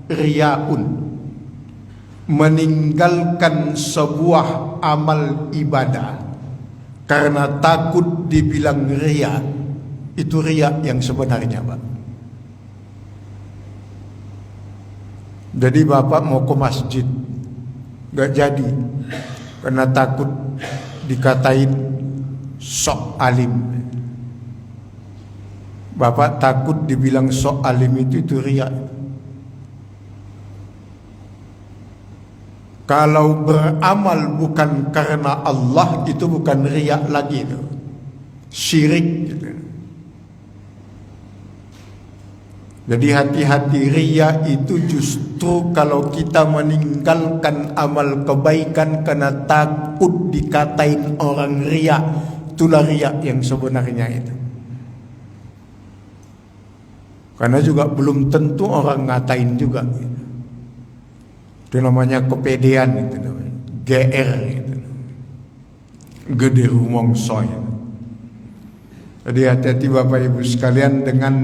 riyaun, meninggalkan sebuah amal ibadah karena takut dibilang riya. Itu riya yang sebenarnya, Pak. Jadi Bapak mau ke masjid gak jadi karena takut dikatain sok alim. Bapak takut dibilang sok alim, itu riya. Kalau beramal bukan karena Allah, itu bukan riya lagi, itu syirik gitu. Jadi hati-hati, riya itu justru kalau kita meninggalkan amal kebaikan karena takut dikatain orang riya, itulah riya yang sebenarnya itu. Karena juga belum tentu orang ngatain juga gitu. Itu namanya kepedean, itu namanya GR gitu. Gede rumongso ya. Jadi hati-hati Bapak Ibu sekalian dengan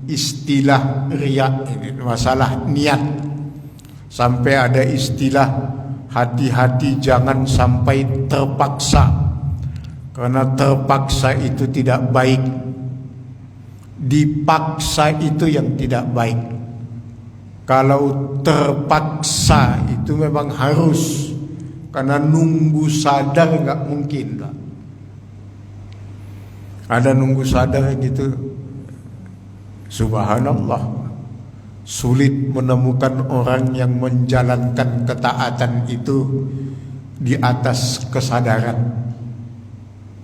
istilah riya ini, masalah niat. Sampai ada istilah hati-hati jangan sampai terpaksa, karena terpaksa itu tidak baik. Dipaksa itu yang tidak baik. Kalau terpaksa itu memang harus, karena nunggu sadar nggak mungkin lah. Ada nunggu sadar gitu, subhanallah, sulit menemukan orang yang menjalankan ketaatan itu di atas kesadaran.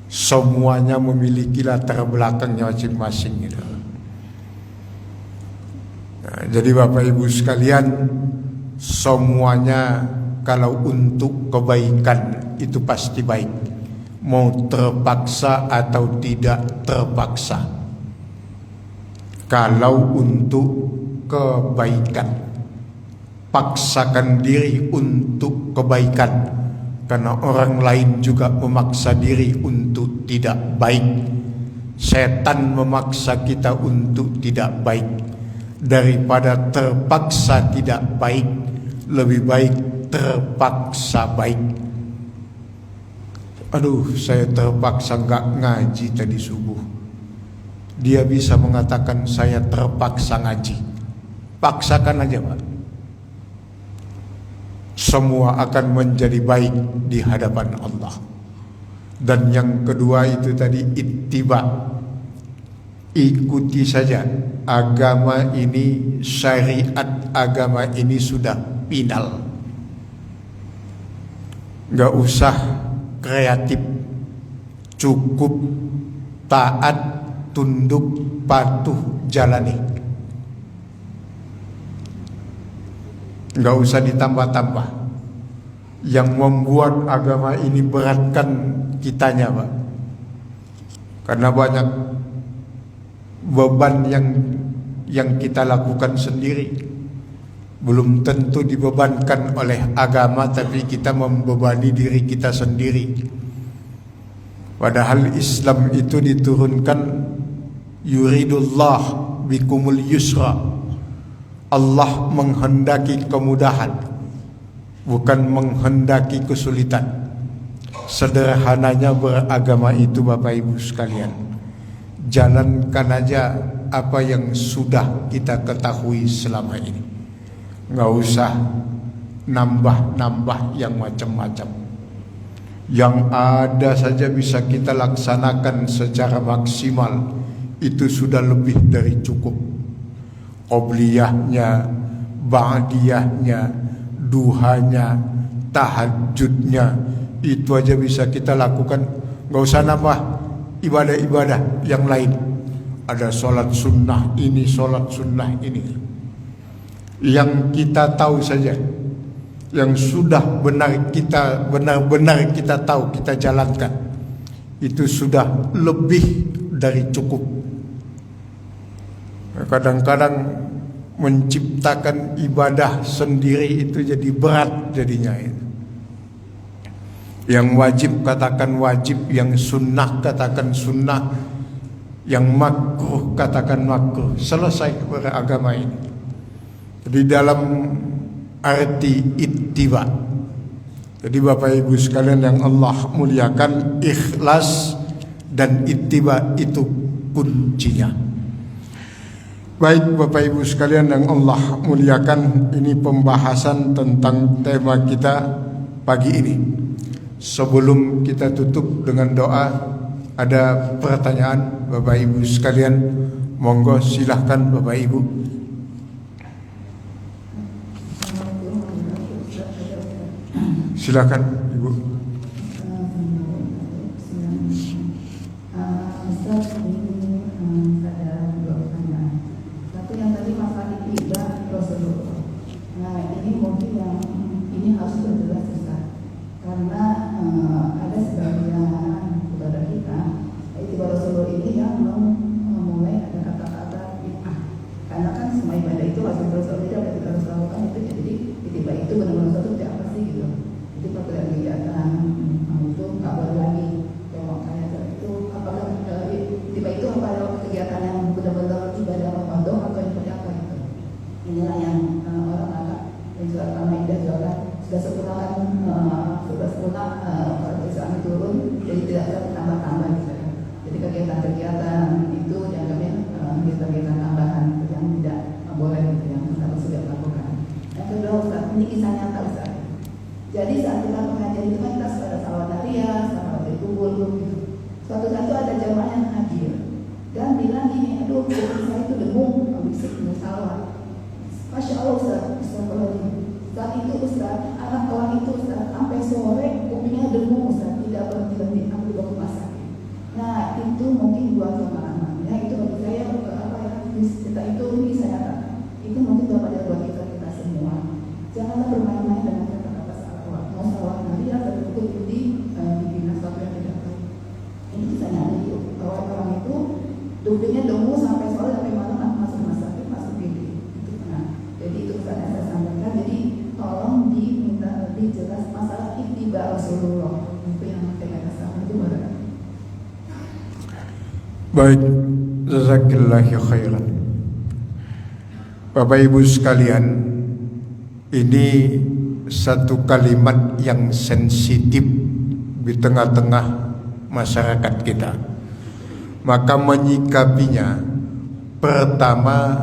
Semuanya memiliki latar belakangnya masing-masing gitu. Nah, jadi Bapak Ibu sekalian, semuanya kalau untuk kebaikan itu pasti baik, mau terpaksa atau tidak terpaksa. Kalau untuk kebaikan, paksakan diri untuk kebaikan, karena orang lain juga memaksa diri untuk tidak baik. Setan memaksa kita untuk tidak baik. Daripada terpaksa tidak baik, lebih baik terpaksa baik. Aduh, saya terpaksa gak ngaji tadi subuh. Dia bisa mengatakan saya terpaksa ngaji. Paksakan aja, Pak. Semua akan menjadi baik di hadapan Allah. Dan yang kedua itu tadi ittiba, ikuti saja agama ini, syariat agama ini sudah final. Gak usah kreatif, cukup taat, tunduk, patuh, jalani. Gak usah ditambah-tambah. Yang membuat agama ini beratkan kitanya, Pak. Karena banyak beban yang kita lakukan sendiri. Belum tentu dibebankan oleh agama, tapi kita membebani diri kita sendiri. Padahal Islam itu diturunkan yuridullah bikumul yusra. Allah menghendaki kemudahan, bukan menghendaki kesulitan. Sederhananya beragama itu, Bapak Ibu sekalian, jalankan aja apa yang sudah kita ketahui selama ini. Nggak usah nambah-nambah yang macam-macam. Yang ada saja bisa kita laksanakan secara maksimal, itu sudah lebih dari cukup. Qobliyahnya, ba'diyahnya, duhanya, tahajudnya, itu aja bisa kita lakukan. Nggak usah nambah ibadah-ibadah yang lain. Ada sholat sunnah ini, sholat sunnah ini. Yang kita tahu saja, yang sudah benar-benar kita tahu, kita jalankan, itu sudah lebih dari cukup. Kadang-kadang menciptakan ibadah sendiri itu jadi berat jadinya. Yang wajib katakan wajib, yang sunnah katakan sunnah, yang makruh katakan makruh. Selesai beragama ini. Di dalam arti ittiba. Jadi Bapak Ibu sekalian yang Allah muliakan, ikhlas dan ittiba itu kuncinya. Baik Bapak Ibu sekalian yang Allah muliakan, ini pembahasan tentang tema kita pagi ini. Sebelum kita tutup dengan doa, ada pertanyaan Bapak Ibu sekalian? Monggo silahkan Bapak Ibu. Silakan Ibu. Ustaz, ini ada dua pertanyaan. Satu yang tadi masalah ibadah Rasulullah. Nah ini mungkin yang ini harus berjelas Ustaz, karena ada sebagian kepada kita ibadah Rasulullah ini yang memulai ada kata-kata bid'ah. Karena kan semua ibadah itu Rasulullah tidak harus lakukan itu, jadi ibadah itu benar-benar satu tidak apa sih gitu. Jadi kalau kegiatan itu nggak boleh lagi tengok kayak itu, apakah tiba itu apa kegiatan yang benar-benar ibadah Ramadan atau yang seperti apa gitu. Inilah yang orang agak yang surat Al-Maidah juga sudah sempurna kalau Islam turun, jadi tidak ada tambah-tambah gitu. Jadi kegiatan-kegiatan itu dianggapnya kegiatan tambahan yang tidak boleh gitu, yang harus sudah lakukan. Yang kedua Ustaz, ini kisah nyata Ustaz. Jadi saat kita pengajian itu kan kita ada salawat nariyah, salawat kubur gitu. Suatu saat itu ada jamaah yang hadir dan bilang gini, aduh saya itu dengung habis salawat. Masya Allah Ustaz, saat itu Ustaz, anak orang itu Ustaz sampai sore kupingnya dengung Ustaz, tidak berhenti ambil bawa rumah sakit. Nah itu mungkin buat pengalaman, ya itu bagi saya apa ya, kita itu ini saya katakan, itu mungkin daripada buat kita semua. Janganlah bermain-main dengan kata-kata salawat. Mau salawat nariyah betul-betul dibina sesuatu yang tidak baik. Ini kisahnya ada itu. Orang itu duduknya dengung sampai sore sampai malam masuk rumah sakit, masuk gigi. Itu pernah. Jadi itu pesan yang saya sampaikan. Jadi tolong diminta lebih jelas masalah ittiba Rasulullah. Itu yang saya katakan itu benar. Baik, jazakillahu khairan. Bapak Ibu sekalian, ini satu kalimat yang sensitif di tengah-tengah masyarakat kita. Maka menyikapinya, pertama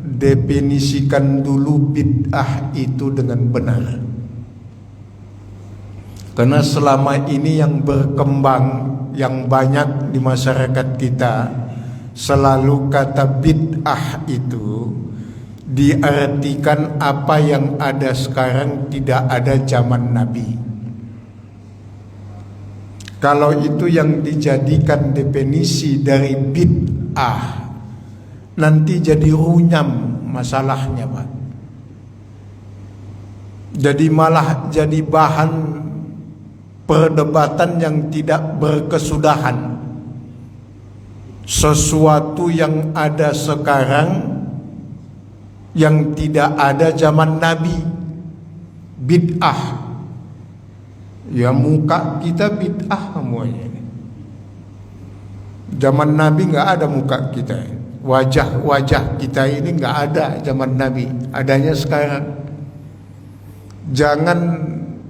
definisikan dulu bid'ah itu dengan benar. Karena selama ini yang berkembang, yang banyak di masyarakat kita, selalu kata bid'ah itu diartikan apa yang ada sekarang tidak ada zaman Nabi. Kalau itu yang dijadikan definisi dari bid'ah, nanti jadi runyam masalahnya, Pak. Jadi malah jadi bahan perdebatan yang tidak berkesudahan. Sesuatu yang ada sekarang yang tidak ada zaman Nabi, bid'ah. Ya muka kita bid'ah semuanya. Zaman Nabi nggak ada muka kita. Wajah-wajah kita ini nggak ada zaman Nabi. Adanya sekarang. Jangan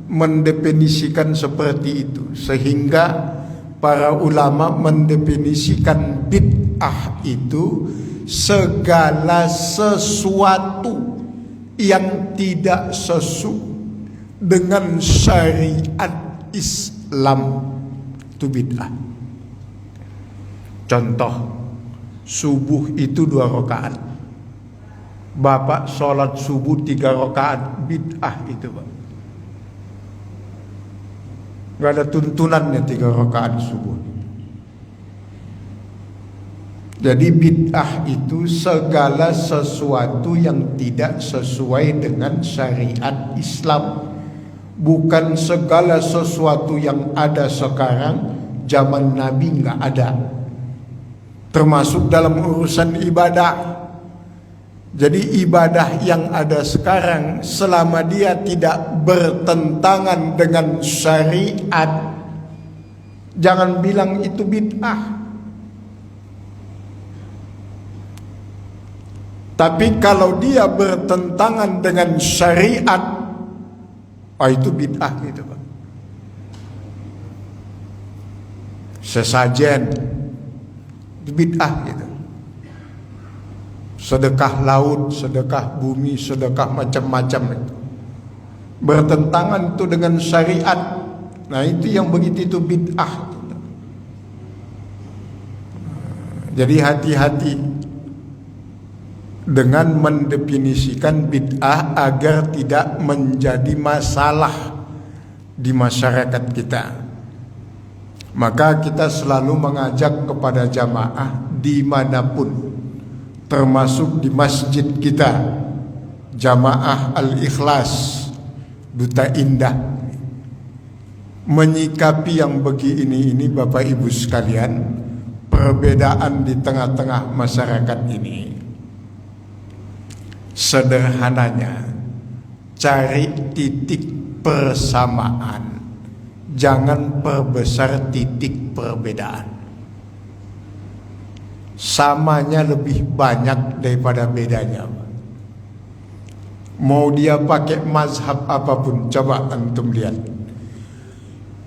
mendefinisikan seperti itu, sehingga para ulama mendefinisikan bid'ah itu segala sesuatu yang tidak sesuai dengan syariat Islam, itu bid'ah. Contoh, subuh itu 2 rakaat. Bapak sholat subuh 3 rakaat, bid'ah itu, Pak. Gak ada tuntunannya 3 rakaat subuh. Jadi bid'ah itu segala sesuatu yang tidak sesuai dengan syariat Islam. Bukan segala sesuatu yang ada sekarang zaman Nabi nggak ada. Termasuk dalam urusan ibadah. Jadi ibadah yang ada sekarang, selama dia tidak bertentangan dengan syariat, jangan bilang itu bid'ah. Tapi kalau dia bertentangan dengan syariat, itu bid'ah gitu, Pak. Sesajen, itu bid'ah gitu. Sedekah laut, sedekah bumi, sedekah macam-macam itu bertentangan itu dengan syariat. Nah itu yang begitu itu bid'ah. Jadi hati-hati dengan mendefinisikan bid'ah agar tidak menjadi masalah di masyarakat kita. Maka kita selalu mengajak kepada jamaah dimanapun, termasuk di masjid kita, Jamaah Al-Ikhlas Duta Indah, menyikapi yang begini ini Bapak Ibu sekalian, perbedaan di tengah-tengah masyarakat ini. Sederhananya, cari titik persamaan, jangan perbesar titik perbedaan. Samanya lebih banyak daripada bedanya. Mau dia pakai mazhab apapun, coba antum lihat.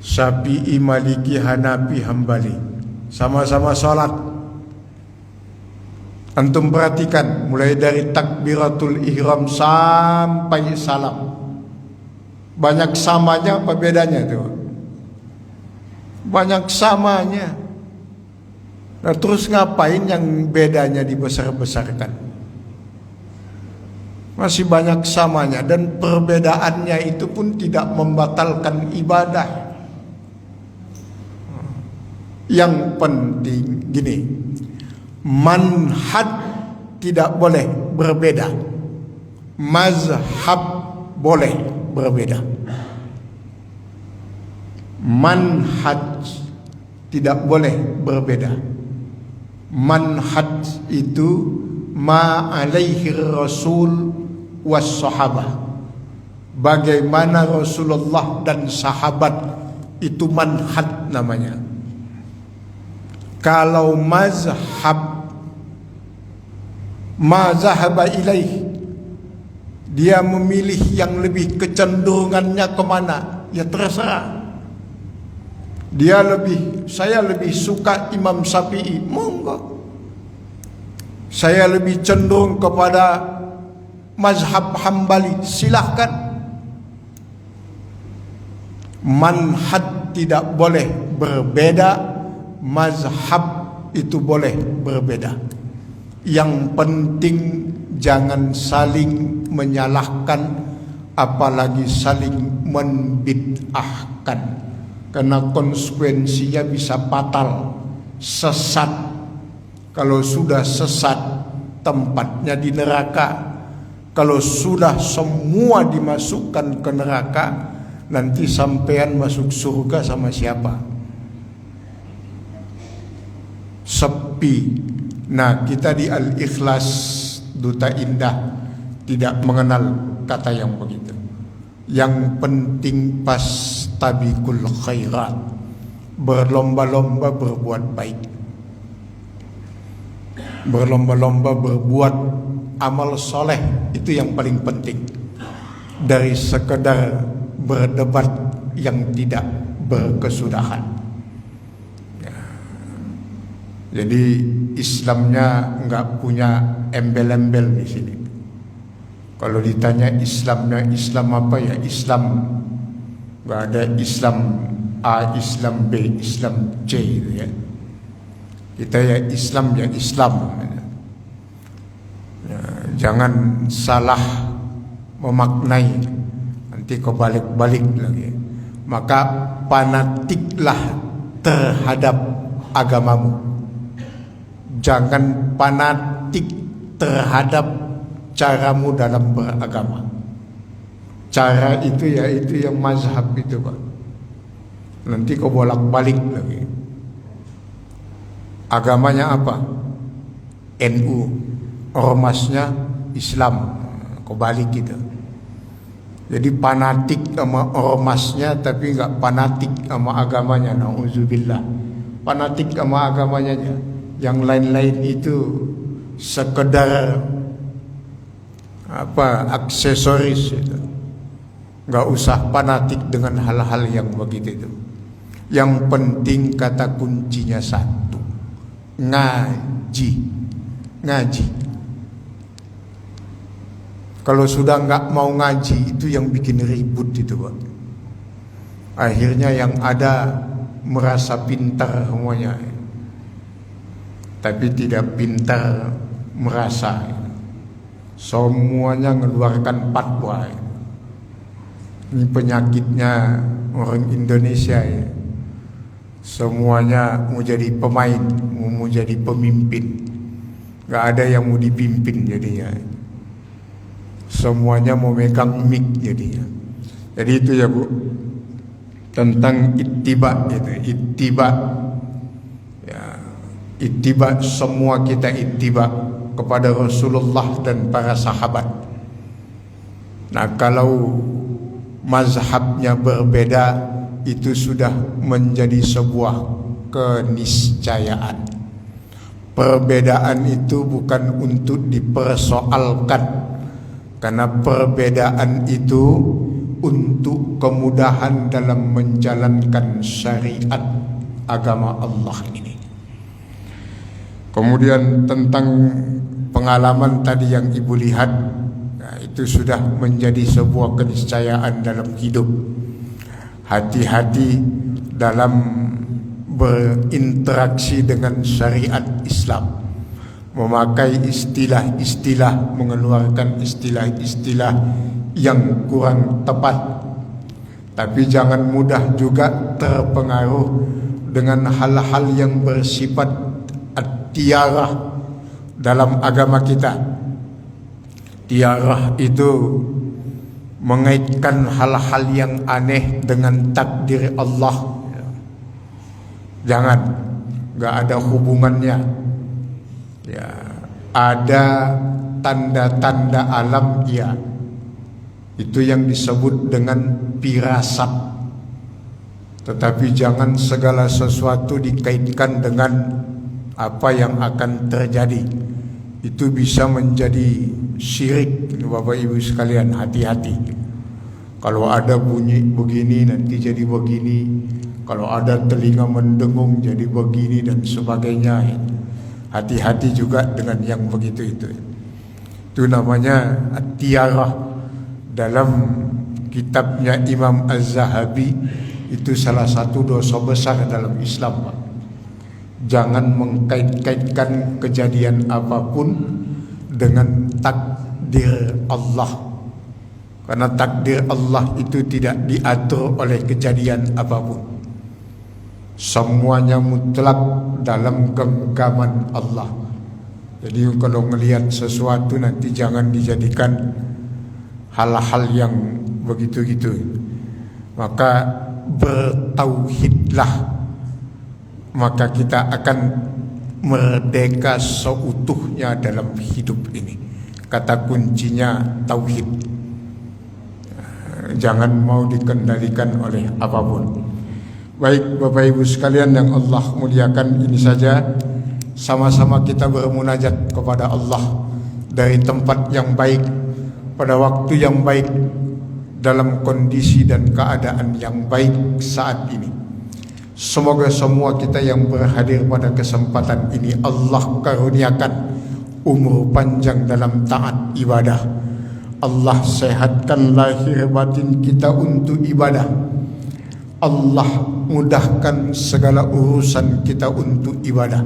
Syafi'i, Maliki, Hanafi, Hambali, sama-sama sholat. Antum perhatikan mulai dari takbiratul ihram sampai salam. Banyak samanya apa bedanya itu? Banyak samanya. Nah terus ngapain yang bedanya dibesar-besarkan? Masih banyak samanya, dan perbedaannya itu pun tidak membatalkan ibadah. Yang penting gini, manhaj tidak boleh berbeda, mazhab boleh berbeda. Manhaj tidak boleh berbeda. Manhaj itu ma alaihi rasul was sahabah, bagaimana Rasulullah dan sahabat, itu manhaj namanya. Kalau mazhab, mazhaba ilaih, dia memilih yang lebih kecenderungannya kemana, ya terserah. Dia saya lebih suka Imam Syafi'i, monggo. Saya lebih cenderung kepada mazhab Hambali, silahkan. manhaj tidak boleh berbeda, mazhab itu boleh berbeda. Yang penting jangan saling menyalahkan, apalagi saling membid'ahkan, karena konsekuensinya bisa fatal, sesat. Kalau sudah sesat, tempatnya di neraka. Kalau sudah semua dimasukkan ke neraka, nanti sampean masuk surga sama siapa? Sepi. Nah, kita di Al-Ikhlas Duta Indah tidak mengenal kata yang begitu. Yang penting fastabiqul khairat, berlomba-lomba berbuat baik, berlomba-lomba berbuat amal soleh. Itu yang paling penting dari sekedar berdebat yang tidak berkesudahan. Jadi Islamnya enggak punya embel-embel di sini. Kalau ditanya Islamnya Islam apa, ya Islam, enggak ada Islam A, Islam B, Islam C gitu ya. Kita ya Islam ya Islam. Ya, jangan salah memaknai, nanti kau balik-balik lagi. Maka fanatiklah terhadap agamamu. Jangan fanatik terhadap caramu dalam beragama. Cara itu ya itu yang mazhab itu, Pak. Nanti kau bolak-balik lagi. Agamanya apa? NU. Ormasnya Islam. Kau balik gitu. Jadi fanatik sama ormasnya tapi enggak fanatik sama agamanya. Nauzubillah. Fanatik sama agamanya aja. Yang lain-lain itu sekedar aksesoris itu. Enggak usah fanatik dengan hal-hal yang begitu itu. Yang penting kata kuncinya satu, ngaji. Kalau sudah enggak mau ngaji, itu yang bikin ribut itu, Pak. Akhirnya yang ada merasa pintar semuanya, tapi tidak pintar merasa. Semuanya mengeluarkan fatwa. Ini penyakitnya orang Indonesia ya. Semuanya mau jadi pemain, mau jadi pemimpin. Gak ada yang mau dipimpin jadinya. Semuanya mau megang mic jadinya. Jadi itu ya Bu, tentang ittiba itu. Ittiba, semua kita ittiba kepada Rasulullah dan para sahabat. Nah, kalau mazhabnya berbeda, itu sudah menjadi sebuah keniscayaan. Perbedaan itu bukan untuk dipersoalkan, karena perbedaan itu untuk kemudahan dalam menjalankan syariat agama Allah ini. Kemudian tentang pengalaman tadi yang Ibu lihat, nah, itu sudah menjadi sebuah keniscayaan dalam hidup. Hati-hati dalam berinteraksi dengan syariat Islam, memakai istilah-istilah, mengeluarkan istilah-istilah yang kurang tepat. Tapi jangan mudah juga terpengaruh dengan hal-hal yang bersifat tiarah dalam agama kita. Tiarah itu mengaitkan hal-hal yang aneh dengan takdir Allah. Jangan, gak ada hubungannya. Ya, ada tanda-tanda alam, ya. Itu yang disebut dengan firasat. Tetapi jangan segala sesuatu dikaitkan dengan apa yang akan terjadi. Itu bisa menjadi syirik. Bapak Ibu sekalian, hati-hati. Kalau ada bunyi begini nanti jadi begini, kalau ada telinga mendengung jadi begini dan sebagainya. Hati-hati juga dengan yang begitu itu. Itu namanya at-tiyarah. Dalam kitabnya Imam Az-Zahabi Itu salah satu dosa besar dalam Islam, Pak. Jangan mengkait-kaitkan kejadian apapun dengan takdir Allah, karena takdir Allah itu tidak diatur oleh kejadian apapun. Semuanya mutlak dalam genggaman Allah. Jadi kalau melihat sesuatu nanti jangan dijadikan hal-hal yang begitu-gitu. Maka bertauhidlah, maka kita akan merdeka seutuhnya dalam hidup ini. Kata kuncinya tauhid. Jangan mau dikendalikan oleh apapun. Baik Bapak Ibu sekalian yang Allah muliakan, ini saja sama-sama kita bermunajat kepada Allah dari tempat yang baik, pada waktu yang baik, dalam kondisi dan keadaan yang baik saat ini. Semoga semua kita yang berhadir pada kesempatan ini Allah karuniakan umur panjang dalam taat ibadah. Allah sehatkan lahir batin kita untuk ibadah. Allah mudahkan segala urusan kita untuk ibadah.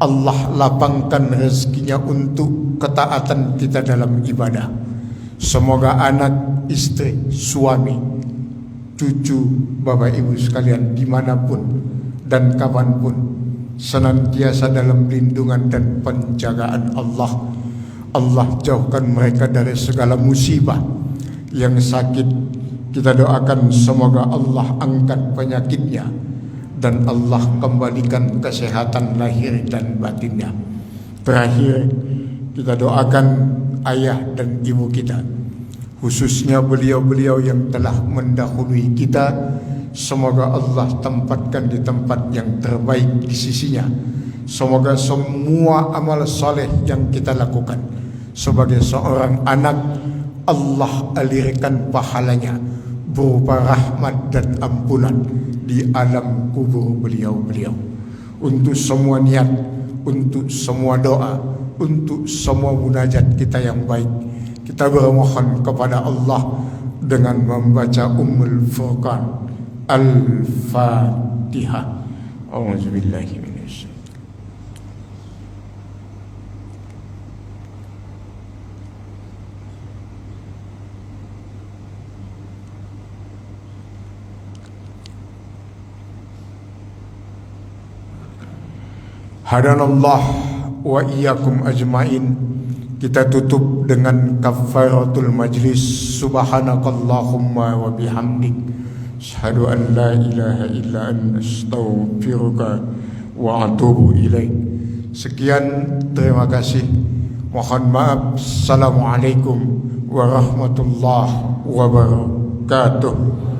Allah lapangkan rezekinya untuk ketaatan kita dalam ibadah. Semoga anak, istri, suami, cucu, Bapak Ibu sekalian dimanapun dan kapanpun senantiasa dalam lindungan dan penjagaan Allah. Allah jauhkan mereka dari segala musibah. Yang sakit kita doakan semoga Allah angkat penyakitnya dan Allah kembalikan kesehatan lahir dan batinnya. Terakhir kita doakan ayah dan ibu kita, khususnya beliau-beliau yang telah mendahului kita. Semoga Allah tempatkan di tempat yang terbaik di sisinya. Semoga semua amal saleh yang kita lakukan sebagai seorang anak, Allah alirkan pahalanya berupa rahmat dan ampunan di alam kubur beliau-beliau. Untuk semua niat, untuk semua doa, untuk semua munajat kita yang baik, kita bermohon kepada Allah dengan membaca Ummul Furqan. Al-Fatihah. A'udzubillahi minasyaitonir. Hadanallah wa iyyakum ajmain. Kita tutup dengan kafaratul majlis. Subhanakallahumma wa bihamdik, asyhadu an la ilaha illa anta, astaghfiruka wa atubu ilaik. Sekian, terima kasih. Mohon maaf. Assalamualaikum warahmatullahi wabarakatuh.